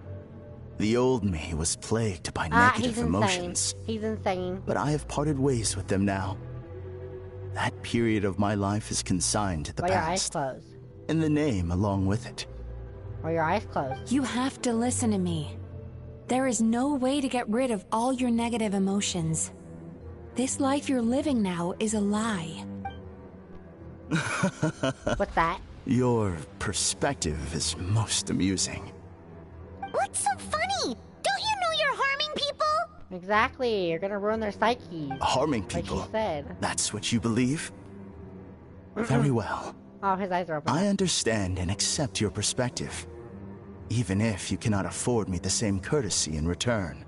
The old me was plagued by negative he's emotions. Insane. He's insane. But I have parted ways with them now. That period of my life is consigned to the Why past. your eyes closed? And the name along with it. Why your eyes closed? You have to listen to me. There is no way to get rid of all your negative emotions. This life you're living now is a lie. What's that? Your perspective is most amusing. What's so funny? Don't you know you're harming people? Exactly, you're gonna ruin their psyches. Harming people? Like you said. That's what you believe? Very well. Oh, his eyes are open. I understand and accept your perspective. Even if you cannot afford me the same courtesy in return.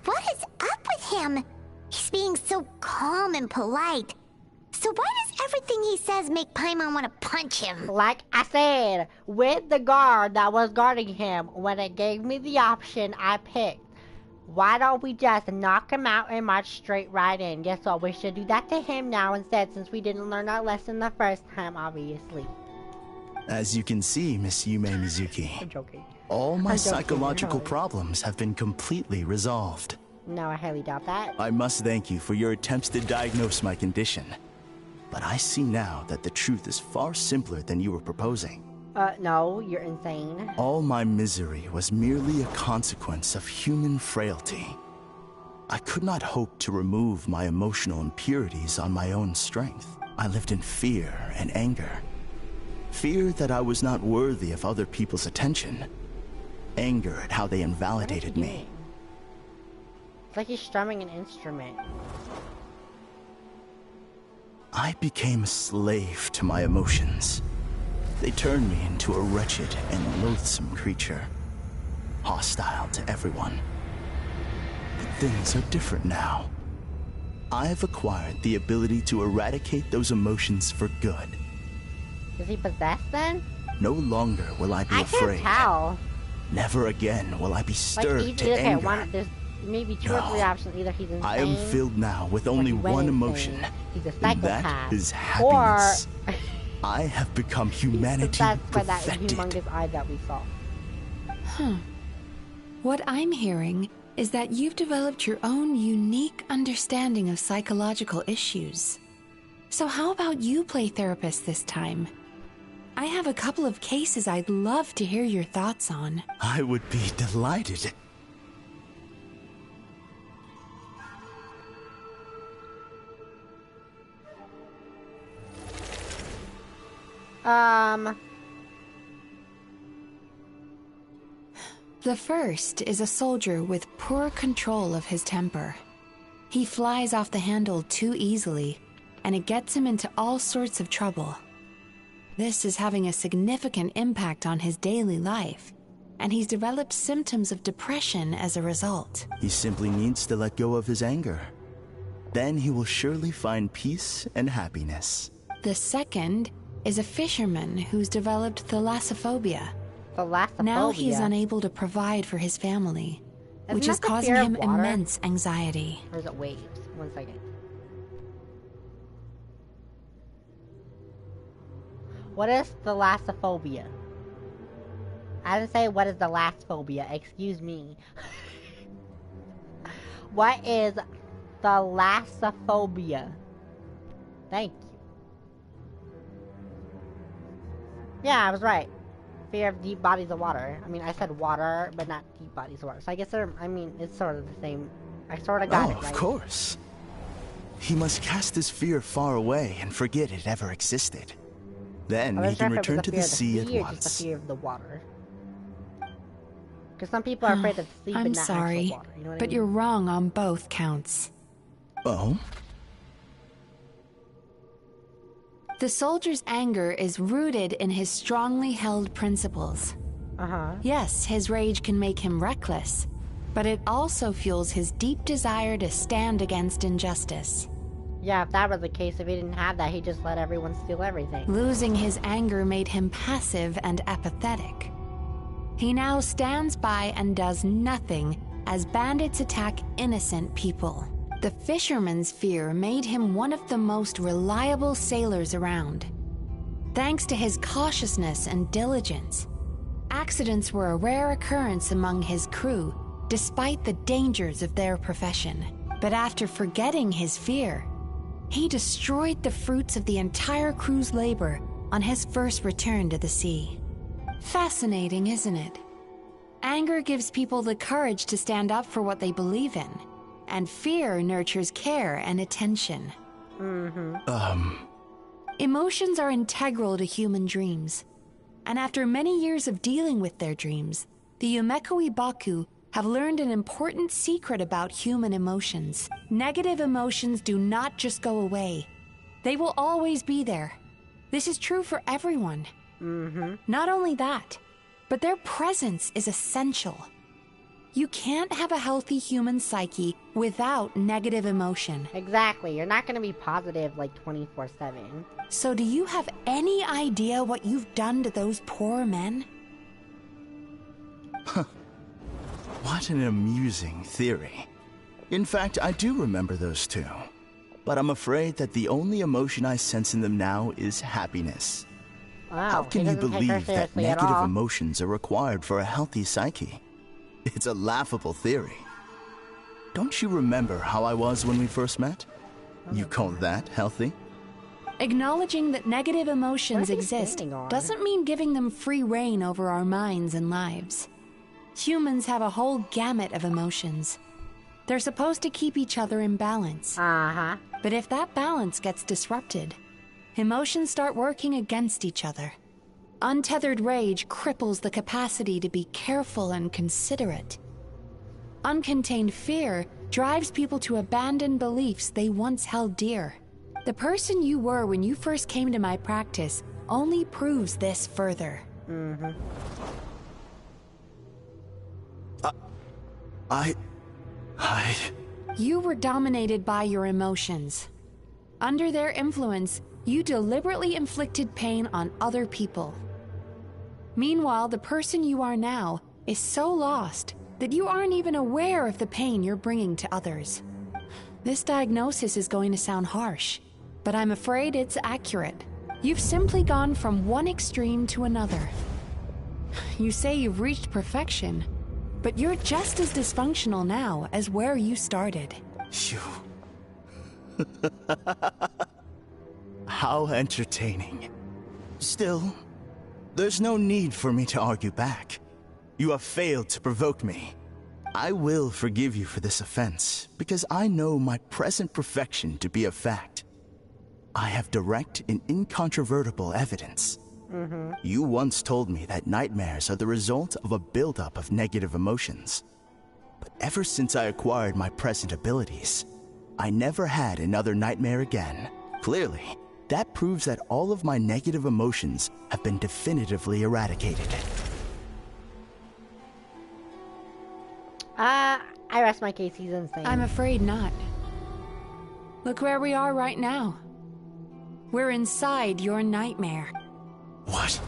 What is up with him? He's being so calm and polite. So why does everything he says make Paimon want to punch him? Like I said, with the guard that was guarding him, when it gave me the option, I picked. Why don't we just knock him out and march straight right in? Guess what? We should do that to him now instead, since we didn't learn our lesson the first time, obviously. As you can see, Miss Yume Mizuki, I'm joking. all my I'm joking, psychological really. problems have been completely resolved. No, I highly doubt that. I must thank you for your attempts to diagnose my condition. But I see now that the truth is far simpler than you were proposing. No, you're insane. All my misery was merely a consequence of human frailty. I could not hope to remove my emotional impurities on my own strength. I lived in fear and anger. Fear that I was not worthy of other people's attention. Anger at how they invalidated me. It's like he's strumming an instrument. I became a slave to my emotions. They turned me into a wretched and loathsome creature. Hostile to everyone. But things are different now. I have acquired the ability to eradicate those emotions for good. Is he possessed then? No longer will I be afraid. I can't tell. Never again will I be stirred like, to anger. There's maybe two or three options. Either he's insane. I am filled now with only one emotion. He's a and psychopath. that is happiness. Or I have become humanity that's by that perfected. humongous eye that we saw. What I'm hearing is that you've developed your own unique understanding of psychological issues. So how about you play therapist this time? I have a couple of cases I'd love to hear your thoughts on. I would be delighted. The first is a soldier with poor control of his temper. He flies off the handle too easily, and it gets him into all sorts of trouble. This is having a significant impact on his daily life, and he's developed symptoms of depression as a result. He simply needs to let go of his anger. Then he will surely find peace and happiness. The second is a fisherman who's developed thalassophobia. Thalassophobia? Now he's unable to provide for his family, which is causing him immense anxiety. Or is it waves? 1 second. What is thalassophobia? I didn't say what is thalassophobia. Excuse me. What is thalassophobia? Thank you. Yeah, I was right. Fear of deep bodies of water. I mean, I said water, but not deep bodies of water. So I guess it's sort of the same. I sort of got it right. Of course. He must cast his fear far away and forget it ever existed. Then he can return to the sea at once. Just the fear of the water. Because some people are afraid of the sea, but not actual water. You know what I mean? You're wrong on both counts. Oh? The soldier's anger is rooted in his strongly held principles. Yes, his rage can make him reckless, but it also fuels his deep desire to stand against injustice. Yeah, if that were the case, if he didn't have that, he'd just let everyone steal everything. Losing his anger made him passive and apathetic. He now stands by and does nothing as bandits attack innocent people. The fisherman's fear made him one of the most reliable sailors around. Thanks to his cautiousness and diligence, accidents were a rare occurrence among his crew, despite the dangers of their profession. But after forgetting his fear, he destroyed the fruits of the entire crew's labor on his first return to the sea. Fascinating, isn't it? Anger gives people the courage to stand up for what they believe in, and fear nurtures care and attention. Emotions are integral to human dreams, and after many years of dealing with their dreams, the Yumekoi Baku have learned an important secret about human emotions. Negative emotions do not just go away. They will always be there. This is true for everyone. Not only that, but their presence is essential. You can't have a healthy human psyche without negative emotion. Exactly. You're not going to be positive like 24/7. So do you have any idea what you've done to those poor men? What an amusing theory. In fact, I do remember those two. But I'm afraid that the only emotion I sense in them now is happiness. Wow, how can you believe that negative emotions are required for a healthy psyche? It's a laughable theory. Don't you remember how I was when we first met? You call that healthy? Acknowledging that negative emotions exist doesn't mean giving them free rein over our minds and lives. Humans have a whole gamut of emotions. They're supposed to keep each other in balance. But if that balance gets disrupted, emotions start working against each other. Untethered rage cripples the capacity to be careful and considerate. Uncontained fear drives people to abandon beliefs they once held dear. The person you were when you first came to my practice only proves this further. You were dominated by your emotions. Under their influence, you deliberately inflicted pain on other people. Meanwhile, the person you are now is so lost that you aren't even aware of the pain you're bringing to others. This diagnosis is going to sound harsh, but I'm afraid it's accurate. You've simply gone from one extreme to another. You say you've reached perfection, but you're just as dysfunctional now as where you started. Phew. How entertaining. Still, There's no need for me to argue back. You have failed to provoke me. I will forgive you for this offense, because I know my present perfection to be a fact. I have direct and incontrovertible evidence. You once told me that nightmares are the result of a buildup of negative emotions. But ever since I acquired my present abilities, I never had another nightmare again. Clearly, that proves that all of my negative emotions have been definitively eradicated. I rest my case, he's insane. I'm afraid not. Look where we are right now. We're inside your nightmare. What?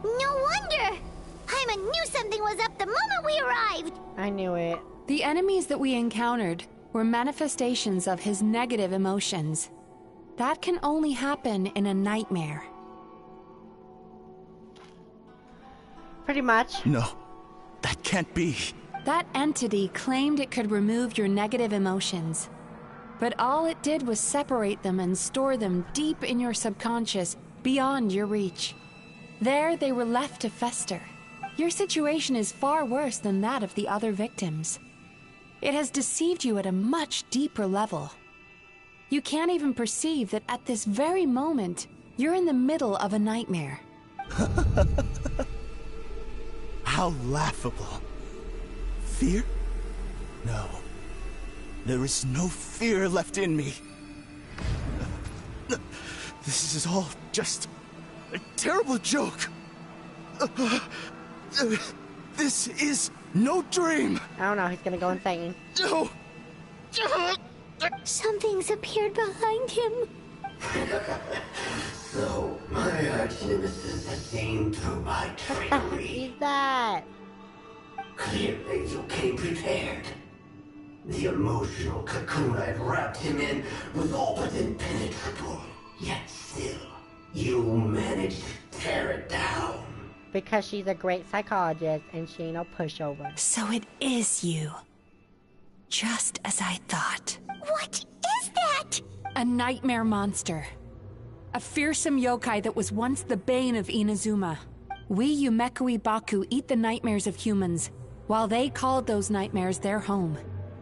No wonder! Paimon knew something was up the moment we arrived! I knew it. The enemies that we encountered were manifestations of his negative emotions. That can only happen in a nightmare. Pretty much. No, that can't be. That entity claimed it could remove your negative emotions. But all it did was separate them and store them deep in your subconscious, beyond your reach. There they were left to fester. Your situation is far worse than that of the other victims. It has deceived you at a much deeper level. You can't even perceive that at this very moment, you're in the middle of a nightmare. How laughable. Fear? No. There is no fear left in me. This is all just a terrible joke. This is no dream. I don't know, he's gonna go insane. No. Something's appeared behind him. So, my arch-nemesis has seen through my trickery. Is that? Clearly, you came prepared. The emotional cocoon I'd wrapped him in was all but impenetrable. Yet still, you managed to tear it down. Because she's a great psychologist and she ain't no pushover. So it is you. Just as I thought. What is that? A nightmare monster. A fearsome yokai that was once the bane of Inazuma. We Yumekui Baku eat the nightmares of humans, while they called those nightmares their home.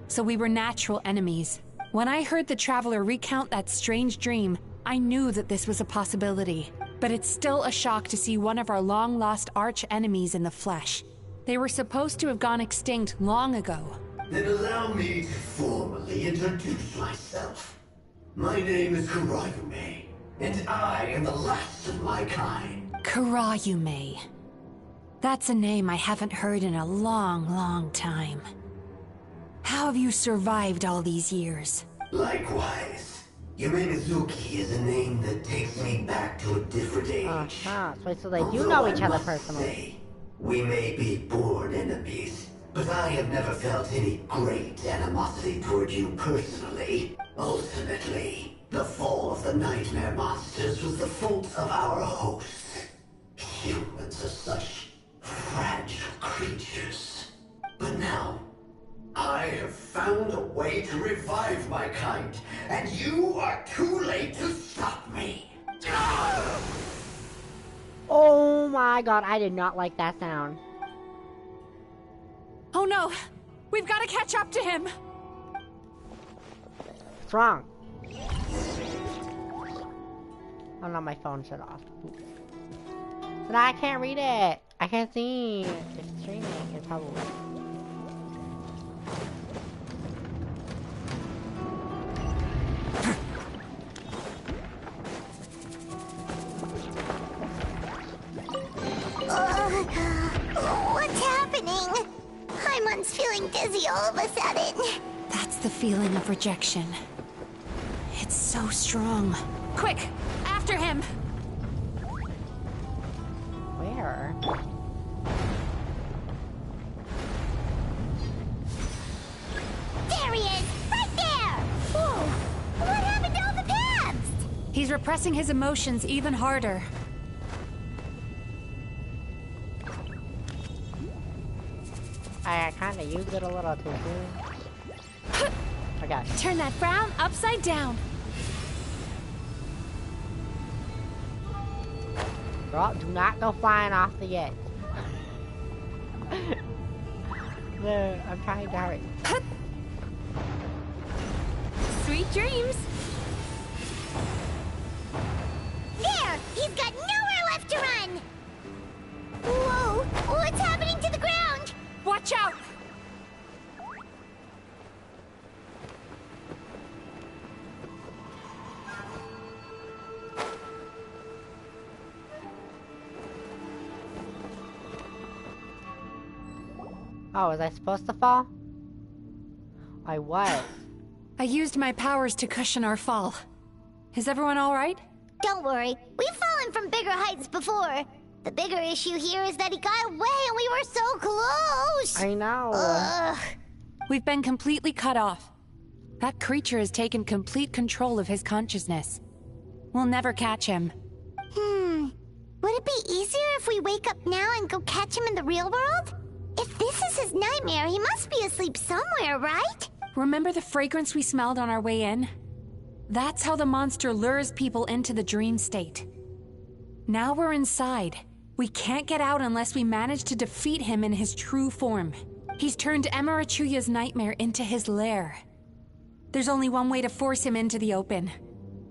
So we were natural enemies. When I heard the Traveler recount that strange dream, I knew that this was a possibility. But it's still a shock to see one of our long-lost arch-enemies in the flesh. They were supposed to have gone extinct long ago. Then allow me to formally introduce myself. My name is Kurayume, and I am the last of my kind. Kurayume. That's a name I haven't heard in a long, long time. How have you survived all these years? Likewise. Yume Mizuki is a name that takes me back to a different age. So they do know each other personally. We may be born enemies, but I have never felt any great animosity toward you personally. Ultimately, the fall of the nightmare monsters was the fault of our hosts. Humans are such fragile creatures. But now, I have found a way to revive my kind, and you are too late to stop me. Oh my god, I did not like that sound. Oh no! We've got to catch up to him! What's wrong? Oh no, my phone shut off. No, I can't read it. I can't see. It's streaming. It's probably. What's happening? Paimon's feeling dizzy all of a sudden. That's the feeling of rejection. It's so strong. Quick! After him! Where? There he is! Right there! Whoa! What happened to all the paths? He's repressing his emotions even harder. I kinda used it a little too soon. Okay. Turn that frown upside down. Girl, do not go flying off the edge. No, I'm trying to hurry. Sweet dreams. There! He's got nowhere left to run! Whoa! What's happening to the ground? Watch out! Oh, was I supposed to fall? I was. I used my powers to cushion our fall. Is everyone all right? Don't worry, we've fallen from bigger heights before. The bigger issue here is that he got away and we were so close! I know. Ugh. We've been completely cut off. That creature has taken complete control of his consciousness. We'll never catch him. Would it be easier if we wake up now and go catch him in the real world? If this is his nightmare, he must be asleep somewhere, right? Remember the fragrance we smelled on our way in? That's how the monster lures people into the dream state. Now we're inside. We can't get out unless we manage to defeat him in his true form. He's turned Emirachuya's nightmare into his lair. There's only one way to force him into the open,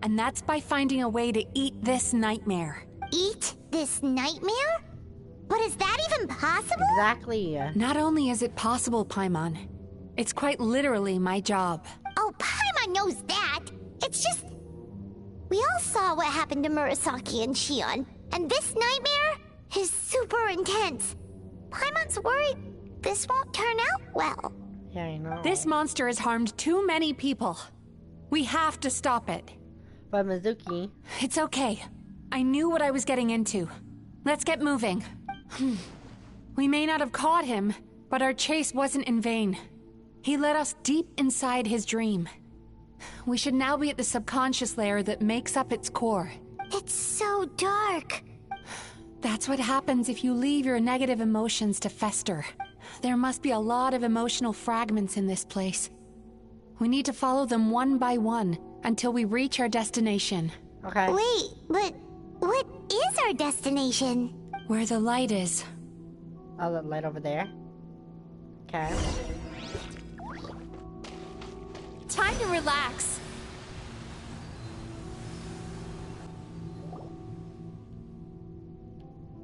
and that's by finding a way to eat this nightmare. Eat this nightmare? But is that even possible? Exactly. Not only is it possible, Paimon, it's quite literally my job. Oh, Paimon knows that. It's just... We all saw what happened to Murasaki and Shion, and this nightmare is super intense. Paimon's worried this won't turn out well. Yeah, I know. This monster has harmed too many people. We have to stop it. But Mizuki... It's okay. I knew what I was getting into. Let's get moving. We may not have caught him, but our chase wasn't in vain. He led us deep inside his dream. We should now be at the subconscious layer that makes up its core. It's so dark. That's what happens if you leave your negative emotions to fester. There must be a lot of emotional fragments in this place. We need to follow them one by one until we reach our destination. Okay. Wait, but what is our destination? Where the light is. Oh, the light over there? Okay. Time to relax.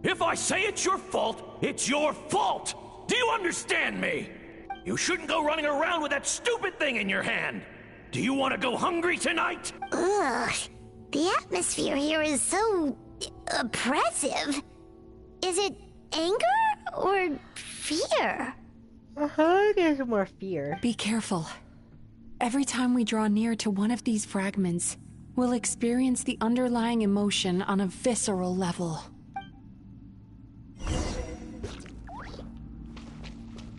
If I say it's your fault, it's your fault! Do you understand me? You shouldn't go running around with that stupid thing in your hand! Do you want to go hungry tonight? Ugh. The atmosphere here is so... oppressive. Is it anger or fear? There's more fear. Be careful. Every time we draw near to one of these fragments, we'll experience the underlying emotion on a visceral level.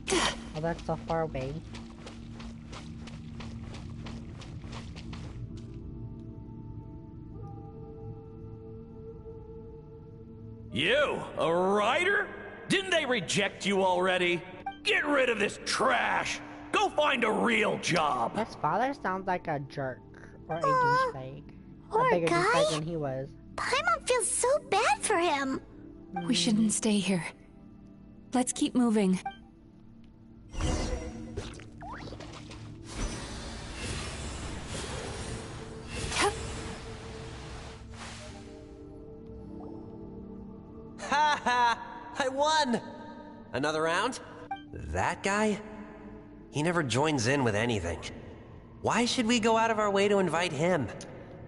Oh, that's so far away. You, a writer? Didn't they reject you already? Get rid of this trash! Go find a real job! His father sounds like a jerk. Or a douchebag. Poor A bigger guy. douchebag than he was. Paimon feels so bad for him. We shouldn't stay here. Let's keep moving. Ha ha! I won! Another round? That guy? He never joins in with anything. Why should we go out of our way to invite him?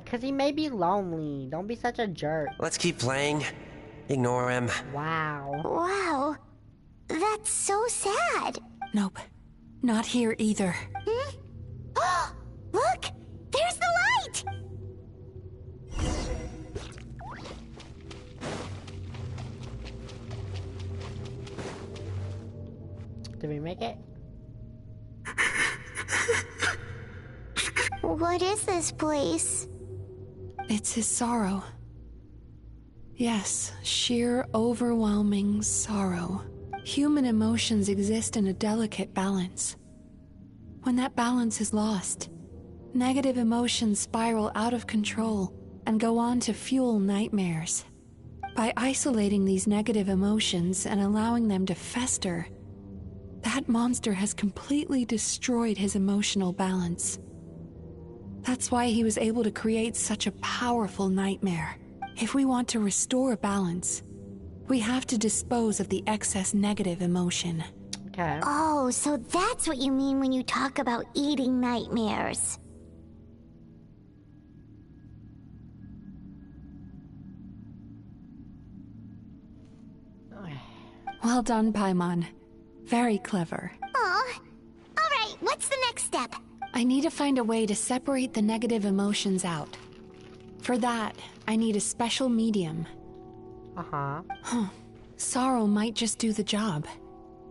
Because he may be lonely. Don't be such a jerk. Let's keep playing. Ignore him. Wow. Wow. That's so sad. Nope. Not here either. Look! There's the light! Did we make it? What is this place? It's his sorrow. Yes, sheer overwhelming sorrow. Human emotions exist in a delicate balance. When that balance is lost, negative emotions spiral out of control and go on to fuel nightmares. By isolating these negative emotions and allowing them to fester, that monster has completely destroyed his emotional balance. That's why he was able to create such a powerful nightmare. If we want to restore balance, we have to dispose of the excess negative emotion. Okay. Oh, so that's what you mean when you talk about eating nightmares. Well done, Paimon. Very clever. Aw. Alright, what's the next step? I need to find a way to separate the negative emotions out. For that, I need a special medium. Uh-huh. Sorrow might just do the job.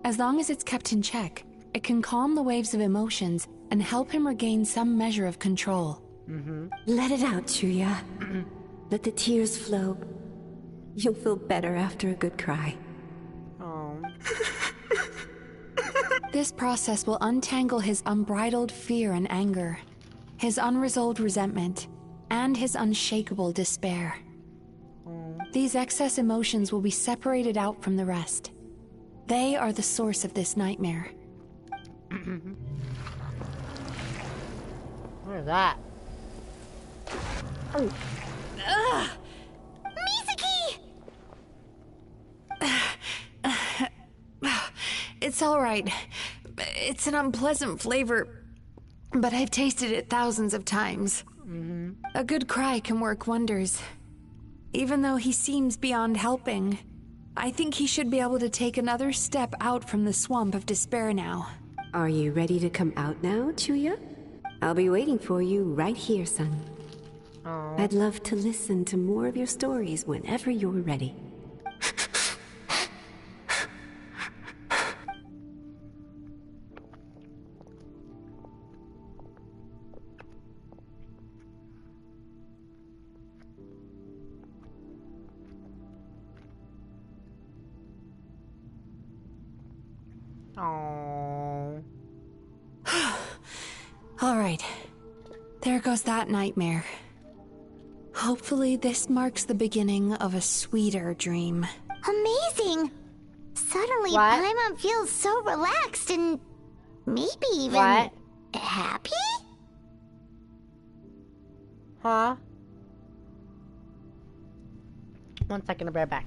As long as it's kept in check, it can calm the waves of emotions and help him regain some measure of control. Let it out, Chuya. Let the tears flow. You'll feel better after a good cry. Oh. This process will untangle his unbridled fear and anger, his unresolved resentment, and his unshakable despair. These excess emotions will be separated out from the rest. They are the source of this nightmare. What is that? Oh. Ugh! Mizuki! It's all right. It's an unpleasant flavor, but I've tasted it thousands of times. A good cry can work wonders. Even though he seems beyond helping, I think he should be able to take another step out from the swamp of despair now. Are you ready to come out now, Chuya? I'll be waiting for you right here, son. Aww. I'd love to listen to more of your stories whenever you're ready. Aww. All right. There goes that nightmare. Hopefully this marks the beginning of a sweeter dream. Amazing! Suddenly, What? Paimon feels so relaxed and maybe even What? happy? Huh? 1 second, I'll be right back.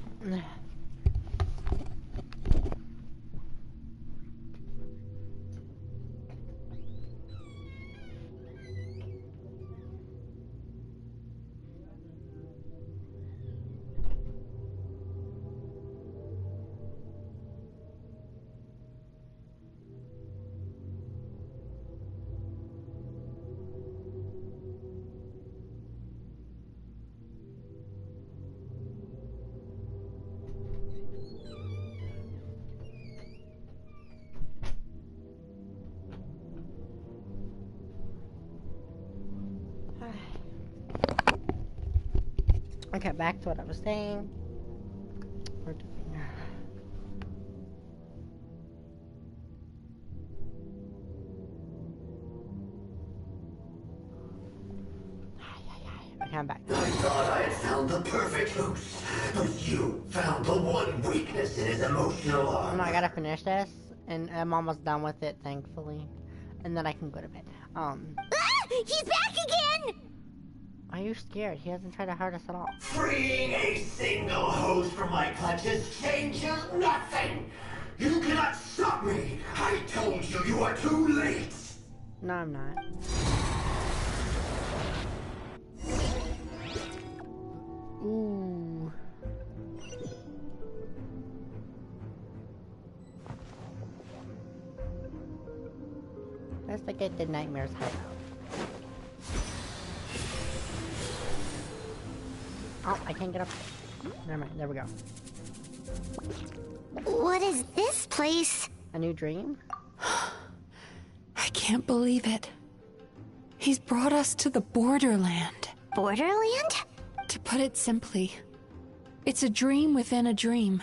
Okay, back to what I was saying. We're doing... Okay, I'm back. I thought I had found the perfect host, but you found the one weakness in his emotional armor. No, I gotta finish this, and I'm almost done with it, thankfully. And then I can go to bed. Ah! He's back again! Are you scared? He hasn't tried to hurt us at all. Freeing a single host from my clutches changes nothing! You cannot stop me! I told you you are too late! No, I'm not. Ooh. Let's look at the nightmares hideout. Oh, I can't get up. Never mind, there we go. What is this place? A new dream? I can't believe it. He's brought us to the Borderland. Borderland? To put it simply, it's a dream within a dream.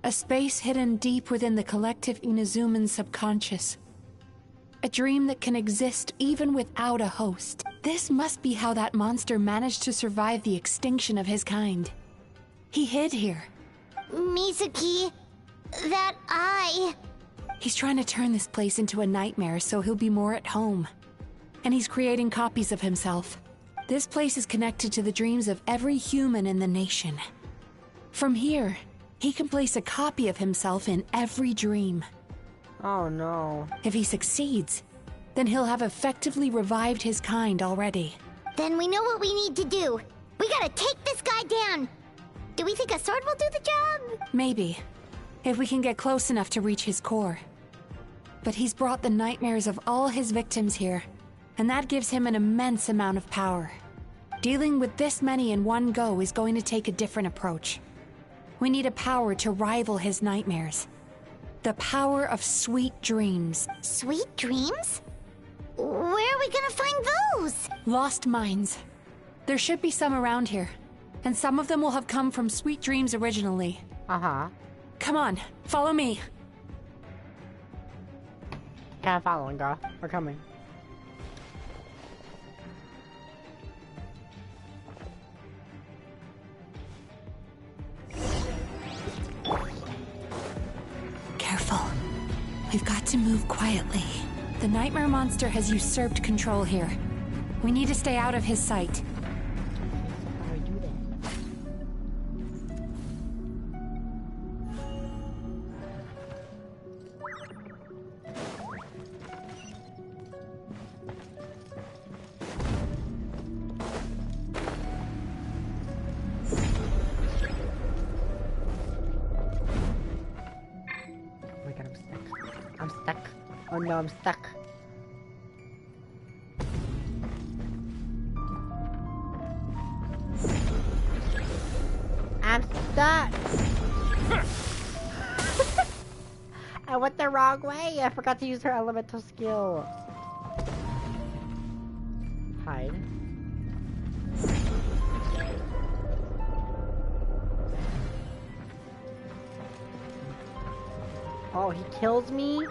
A space hidden deep within the collective Inazuman subconscious. A dream that can exist even without a host. This must be how that monster managed to survive the extinction of his kind. He hid here. Mizuki, that eye... He's trying to turn this place into a nightmare so he'll be more at home. And he's creating copies of himself. This place is connected to the dreams of every human in the nation. From here, he can place a copy of himself in every dream. Oh no. If he succeeds, then he'll have effectively revived his kind already. Then we know what we need to do. We gotta take this guy down. Do we think a sword will do the job? Maybe, if we can get close enough to reach his core. But he's brought the nightmares of all his victims here, and that gives him an immense amount of power. Dealing with this many in one go is going to take a different approach. We need a power to rival his nightmares. The power of sweet dreams. Sweet dreams? Where are we gonna find those? Lost minds. There should be some around here, and some of them will have come from sweet dreams originally. Uh-huh. Come on, follow me. Yeah, I'm following, girl. We're coming. Careful. We've got to move quietly. The nightmare monster has usurped control here. We need to stay out of his sight. How do we do that? Oh my god, I'm stuck. I'm stuck. Oh no, I'm stuck. I'm stuck. I went the wrong way. I forgot to use her elemental skill. Hide. Oh, he kills me?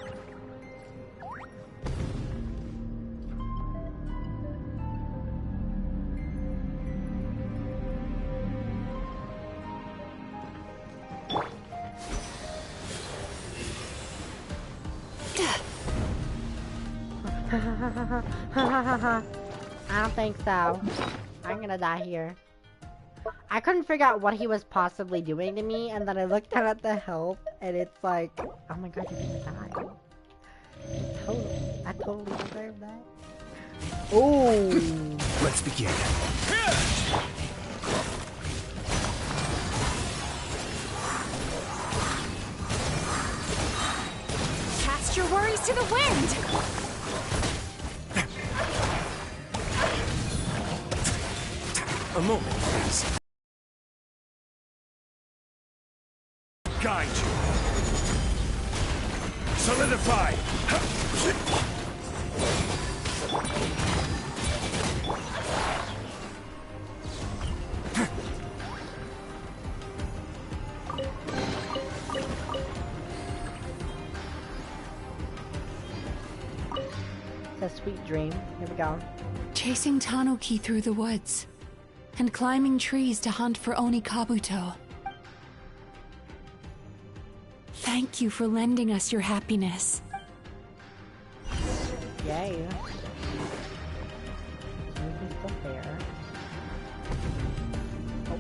I don't think so. I'm gonna die here. I couldn't figure out what he was possibly doing to me, and then I looked down at the health, and it's like, oh my god, you're gonna die. I totally deserve that. Oh! Let's begin. Cast your worries to the wind! A moment, please. Guide you. Solidify. It's a sweet dream. Here we go. Chasing Tanuki through the woods, and climbing trees to hunt for Oni Kabuto. Thank you for lending us your happiness. Yay. Maybe still there. Oh.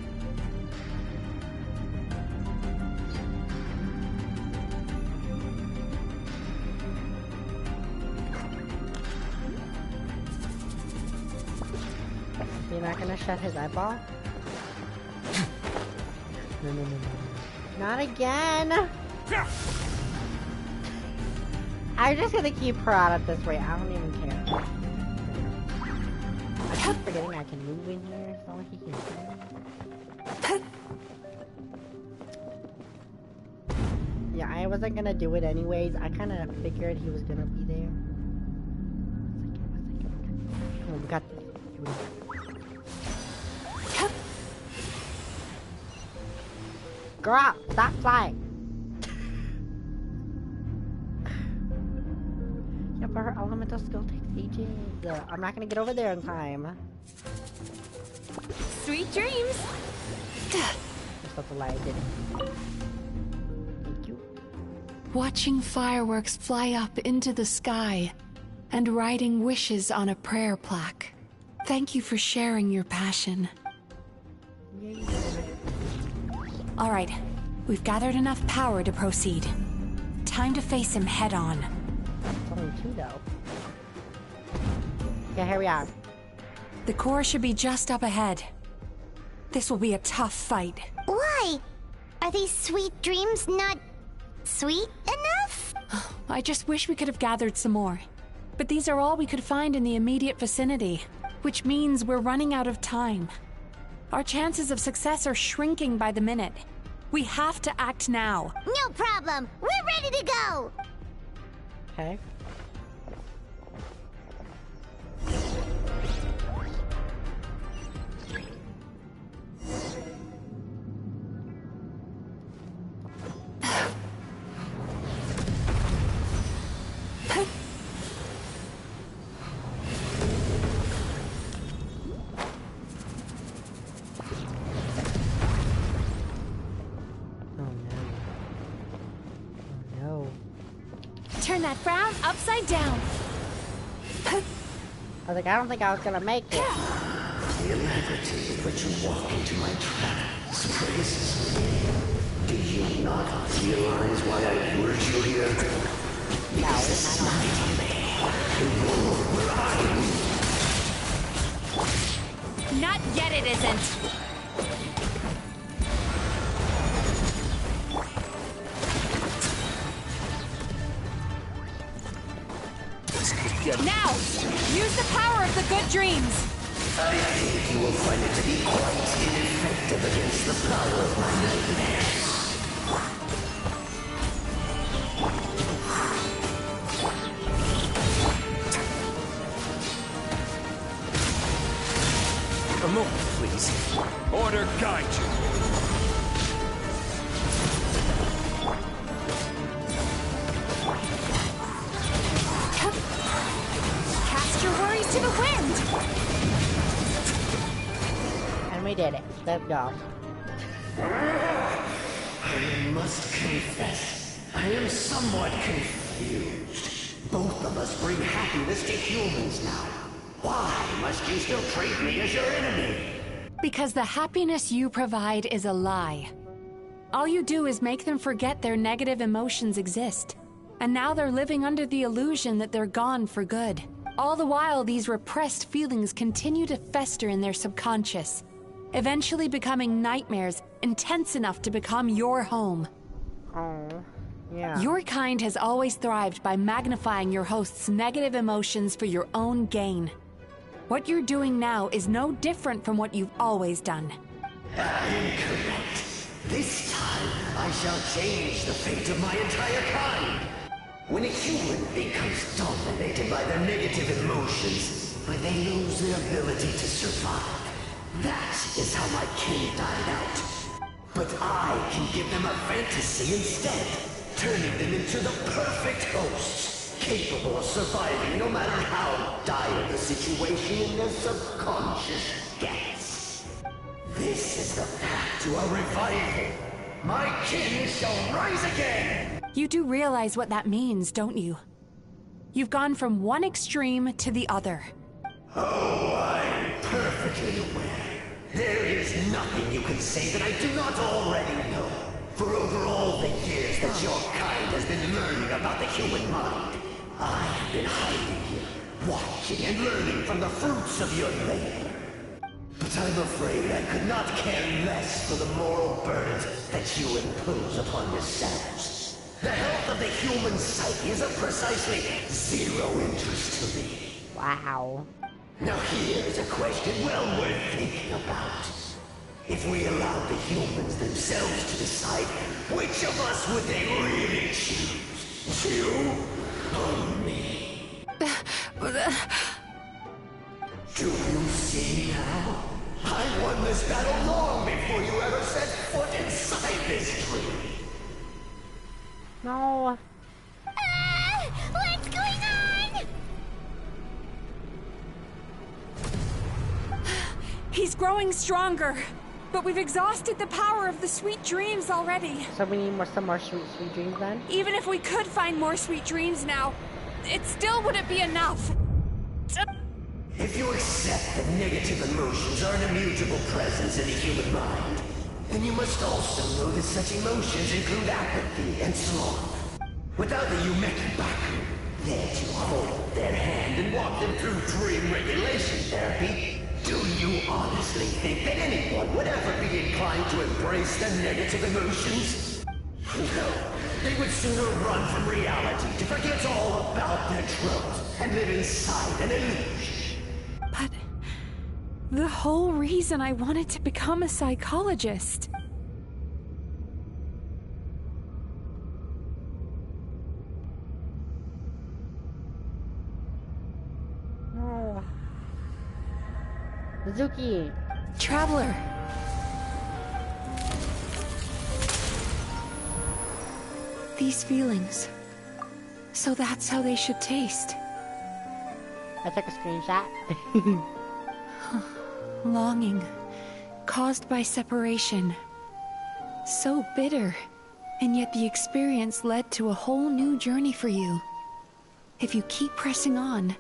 You're not gonna shut his eyeball? No, no, no, no. Not again! I'm just gonna keep her out at this rate. I don't even care. I keep forgetting I can move in here so he can see me. Yeah, I wasn't gonna do it anyways. I kinda figured he was gonna be there. Oh, we got this. Girl, stop flying. Yeah, but her elemental skill takes ages. I'm not gonna get over there in time. Sweet dreams! Just have to lie, I did it. Thank you. Watching fireworks fly up into the sky and writing wishes on a prayer plaque. Thank you for sharing your passion. Yay. All right, we've gathered enough power to proceed. Time to face him head on. It's only 2 though. Okay, here we are. The core should be just up ahead. This will be a tough fight. Why? Are these sweet dreams not sweet enough? I just wish we could have gathered some more. But these are all we could find in the immediate vicinity, which means we're running out of time. Our chances of success are shrinking by the minute. We have to act now. No problem. We're ready to go. Okay. Turn that frown upside down. I was like, I don't think I was gonna make it. The alacrity with which you walk into my trap surprises me. Do you not realize why I lured you here? No, It's not me. Where are you? Not yet, it isn't. Now, use the power of the good dreams. I think you will find it to be quite ineffective against the power of my nightmares. A moment, please. Order guide you. Cast your worries to the wind. And we did it. Let's go. I must confess, I am somewhat confused. Both of us bring happiness to humans now. Why must you still treat me as your enemy? Because the happiness you provide is a lie. All you do is make them forget their negative emotions exist. And now they're living under the illusion that they're gone for good. All the while, these repressed feelings continue to fester in their subconscious, eventually becoming nightmares intense enough to become your home. Oh, yeah. Your kind has always thrived by magnifying your host's negative emotions for your own gain. What you're doing now is no different from what you've always done. Incorrect. This time, I shall change the fate of my entire kind. When a human becomes dominated by their negative emotions, when they lose their ability to survive, that is how my kin died out. But I can give them a fantasy instead, turning them into the perfect hosts, capable of surviving no matter how dire the situation in their subconscious gets. This is the path to a revival. My kin shall rise again! You do realize what that means, don't you? You've gone from one extreme to the other. Oh, I'm perfectly aware. There is nothing you can say that I do not already know. For over all the years that your kind has been learning about the human mind, I have been hiding here, watching and learning from the fruits of your labor. But I'm afraid I could not care less for the moral burdens that you impose upon yourselves. The health of the human psyche is of precisely zero interest to me. Wow. Now here's a question well worth thinking about. If we allowed the humans themselves to decide, which of us would they really choose? You or me? Do you see now? I won this battle long before you ever set foot inside this tree. No. What's going on? growing stronger, but we've exhausted the power of the sweet dreams already. So we need some more sweet dreams then? Even if we could find more sweet dreams now, it still wouldn't be enough. If you accept that negative emotions are an immutable presence in the human mind, then you must also know that such emotions include apathy and sloth. Without the Yumeki Baku, there to hold their hand and walk them through dream regulation therapy, do you honestly think that anyone would ever be inclined to embrace the negative emotions? No, they would sooner run from reality to forget all about their troubles and live inside an illusion. But the whole reason I wanted to become a psychologist. Oh. Mizuki. Traveler. These feelings. So that's how they should taste. I took a screenshot. Longing, caused by separation. So bitter, and yet the experience led to a whole new journey for you. If you keep pressing on,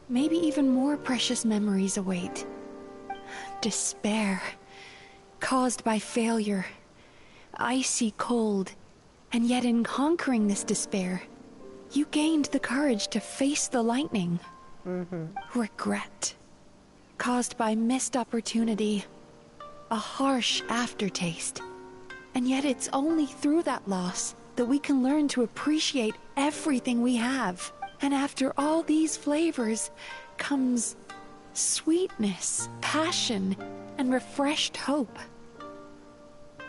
maybe even more precious memories await. Despair, caused by failure. Icy cold, and yet in conquering this despair, you gained the courage to face the lightning. Regret, caused by missed opportunity, a harsh aftertaste. And yet it's only through that loss that we can learn to appreciate everything we have. And after all these flavors comes sweetness, passion, and refreshed hope.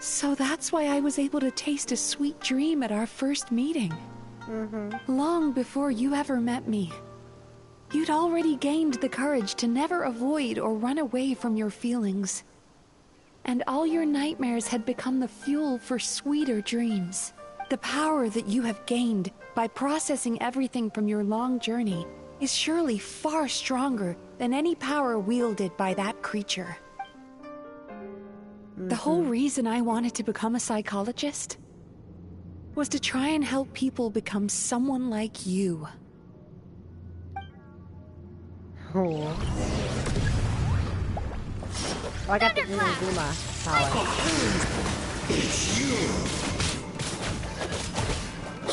So that's why I was able to taste a sweet dream at our first meeting. Long before you ever met me. You'd already gained the courage to never avoid or run away from your feelings. And all your nightmares had become the fuel for sweeter dreams. The power that you have gained by processing everything from your long journey is surely far stronger than any power wielded by that creature. The whole reason I wanted to become a psychologist was to try and help people become someone like you. Oh, I got the Inazuma power. It's you!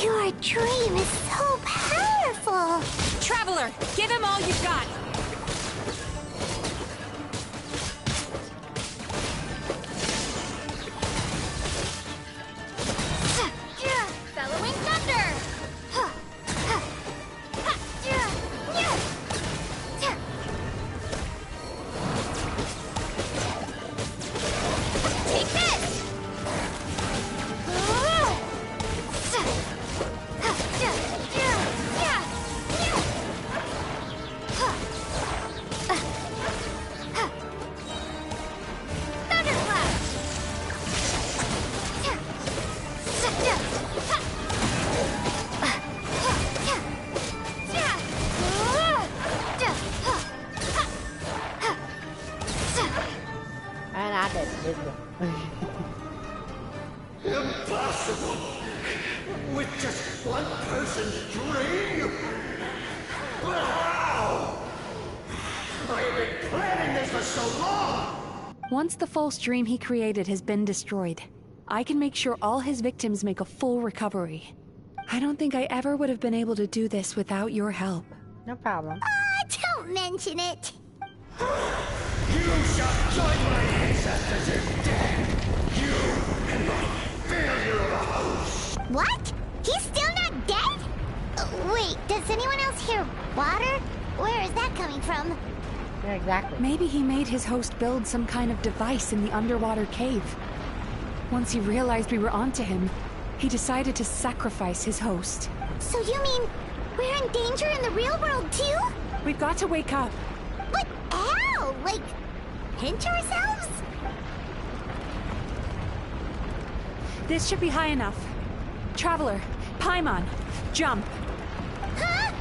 Your dream is so powerful! Traveler, give him all you've got! Bellowing thunder! Take this! And I did it. Impossible! With just one person's dream? Wow! I have been planning this for so long! Once the false dream he created has been destroyed, I can make sure all his victims make a full recovery. I don't think I ever would have been able to do this without your help. No problem. Don't mention it. You shall join my ancestors in death! You and my failure of a host! What? He's still not dead? Wait, does anyone else hear water? Where is that coming from? Yeah, exactly. Maybe he made his host build some kind of device in the underwater cave. Once he realized we were onto him, he decided to sacrifice his host. So you mean we're in danger in the real world too? We've got to wake up. But how? Like, pinch ourselves? This should be high enough. Traveler, Paimon, jump. Huh?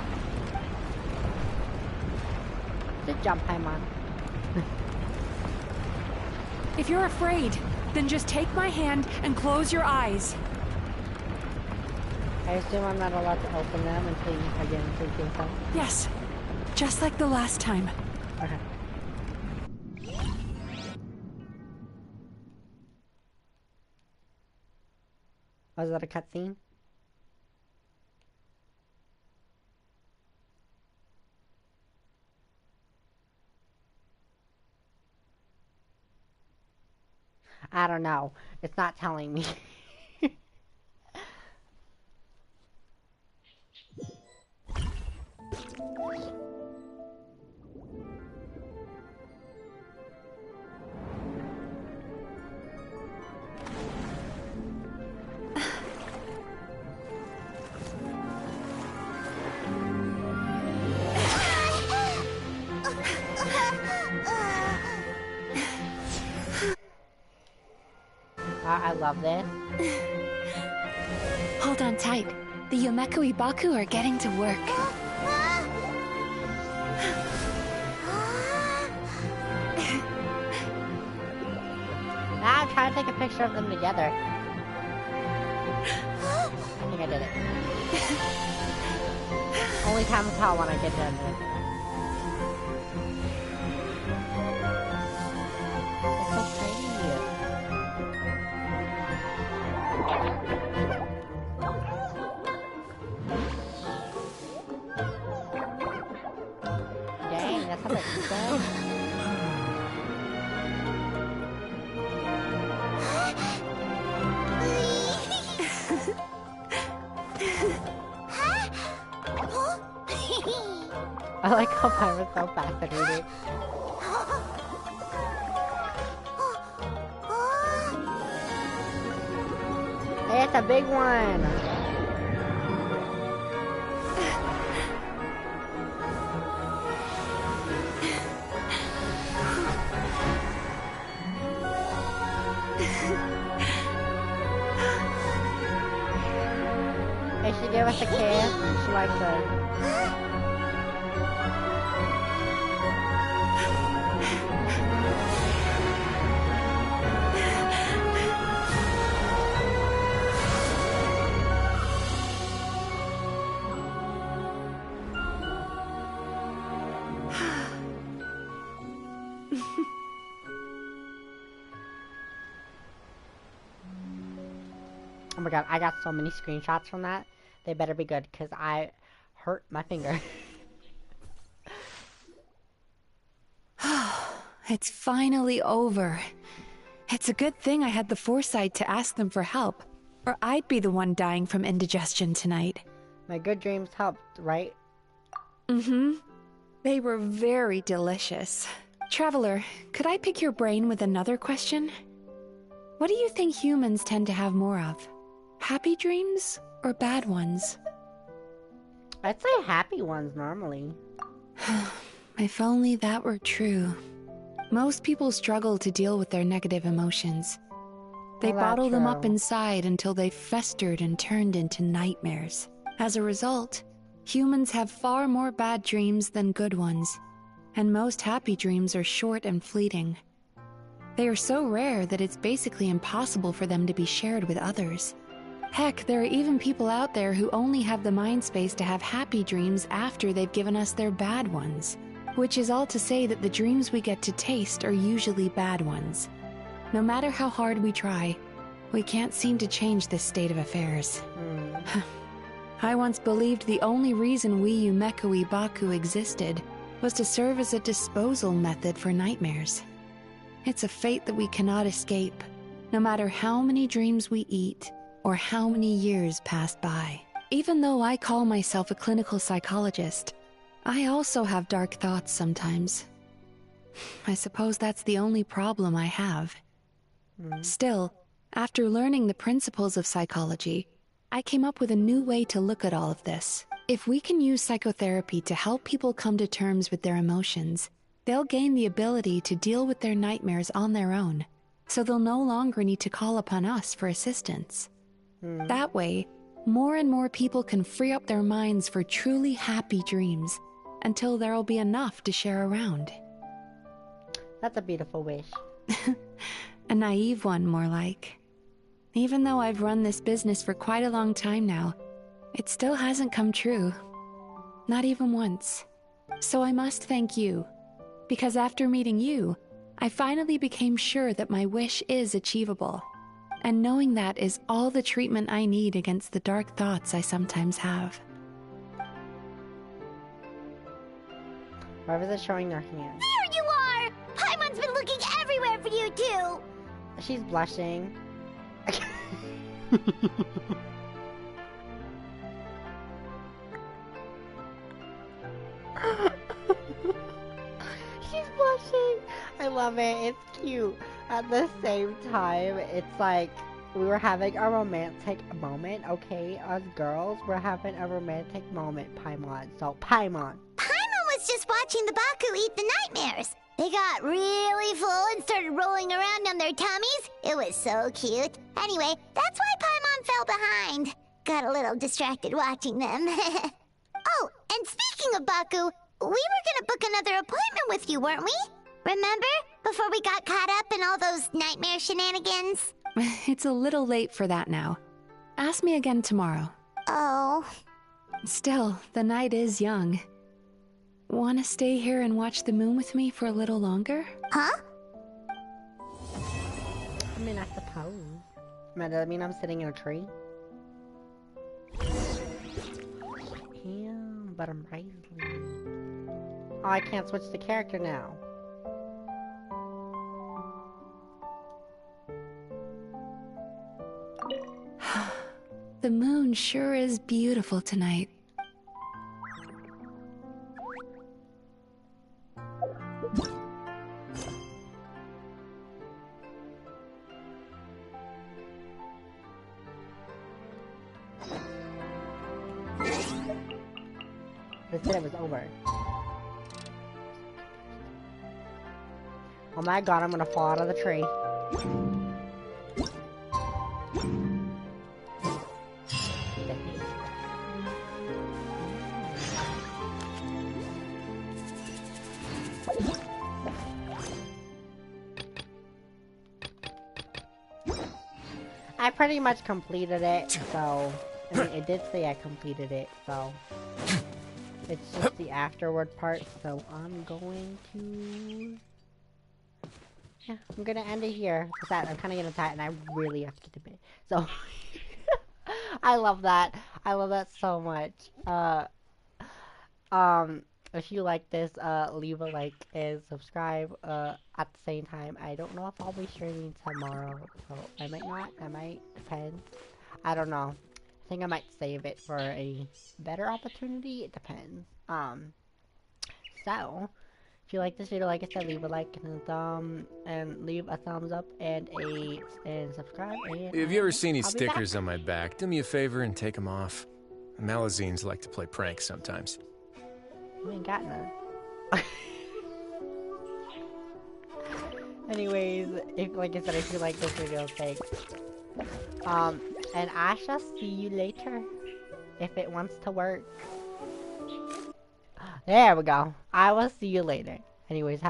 Just jump, Paimon. If you're afraid, then just take my hand and close your eyes. I assume I'm not allowed to open them until you think so. Yes, just like the last time. Okay. Was that a cutscene? I don't know. It's not telling me. I love this. Hold on tight. The Yomekui Baku are getting to work. Now I'm trying to take a picture of them together. I think I did it. Only time will tell when I get done with it. Dang, that's how much you said. I like how Pyra's so fascinated. Hey, it's a big one! Hey, she gave us a kiss. She likes it. Oh my god, I got so many screenshots from that. They better be good, because I hurt my finger. It's finally over. It's a good thing I had the foresight to ask them for help, or I'd be the one dying from indigestion tonight. My good dreams helped, right? Mm-hmm. They were very delicious. Traveler, could I pick your brain with another question? What do you think humans tend to have more of? Happy dreams or bad ones? I'd say happy ones normally. If only that were true. Most people struggle to deal with their negative emotions. They bottle them up inside until they've festered and turned into nightmares. As a result, humans have far more bad dreams than good ones, and most happy dreams are short and fleeting. They are so rare that it's basically impossible for them to be shared with others. Heck, there are even people out there who only have the mind space to have happy dreams after they've given us their bad ones. Which is all to say that the dreams we get to taste are usually bad ones. No matter how hard we try, we can't seem to change this state of affairs. I once believed the only reason we Yomekui Baku existed was to serve as a disposal method for nightmares. It's a fate that we cannot escape, no matter how many dreams we eat or how many years pass by. Even though I call myself a clinical psychologist, I also have dark thoughts sometimes. I suppose that's the only problem I have. Still, after learning the principles of psychology, I came up with a new way to look at all of this. If we can use psychotherapy to help people come to terms with their emotions, they'll gain the ability to deal with their nightmares on their own, so they'll no longer need to call upon us for assistance. That way, more and more people can free up their minds for truly happy dreams, until there'll be enough to share around. That's a beautiful wish. A naive one, more like. Even though I've run this business for quite a long time now, it still hasn't come true. Not even once. So I must thank you, because after meeting you, I finally became sure that my wish is achievable. And knowing that is all the treatment I need against the dark thoughts I sometimes have. Why was it showing their hand? There you are! Paimon's been looking everywhere for you, too! She's blushing. She's blushing. I love it. It's cute. At the same time, it's like we were having a romantic moment, okay? Us girls were having a romantic moment, Paimon. So, Paimon. Paimon was just watching the Baku eat the nightmares. They got really full and started rolling around on their tummies. It was so cute. Anyway, that's why Paimon fell behind. Got a little distracted watching them. Oh, and speaking of Baku, we were gonna book another appointment with you, weren't we? Remember? Before we got caught up in all those nightmare shenanigans? It's a little late for that now. Ask me again tomorrow. Oh. Still, the night is young. Want to stay here and watch the moon with me for a little longer? Huh? I mean, I suppose. Does that mean I'm sitting in a tree? Yeah, but I'm rising. Oh, I can't switch the character now. The moon sure is beautiful tonight. They said it was over. Oh my god, I'm gonna fall out of the tree. I pretty much completed it, so... I mean, it did say I completed it, so... It's just the afterward part, so I'm going to... Yeah, I'm gonna end it here. I'm kinda getting tired and I really have to get to bed. So... I love that. I love that so much. If you like this, leave a like and subscribe. At the same time, I don't know if I'll be streaming tomorrow, so I might not. I might. Depends. I don't know. I think I might save it for a better opportunity. It depends. So if you like this video, like I said, leave a like and leave a thumbs up and subscribe. And Have you ever seen these stickers on my back? Do me a favor and take them off. Malazines like to play pranks sometimes. I ain't got none. Anyways, like I said, if you like this video, thanks. And I shall see you later. If it wants to work. There we go. I will see you later. Anyways,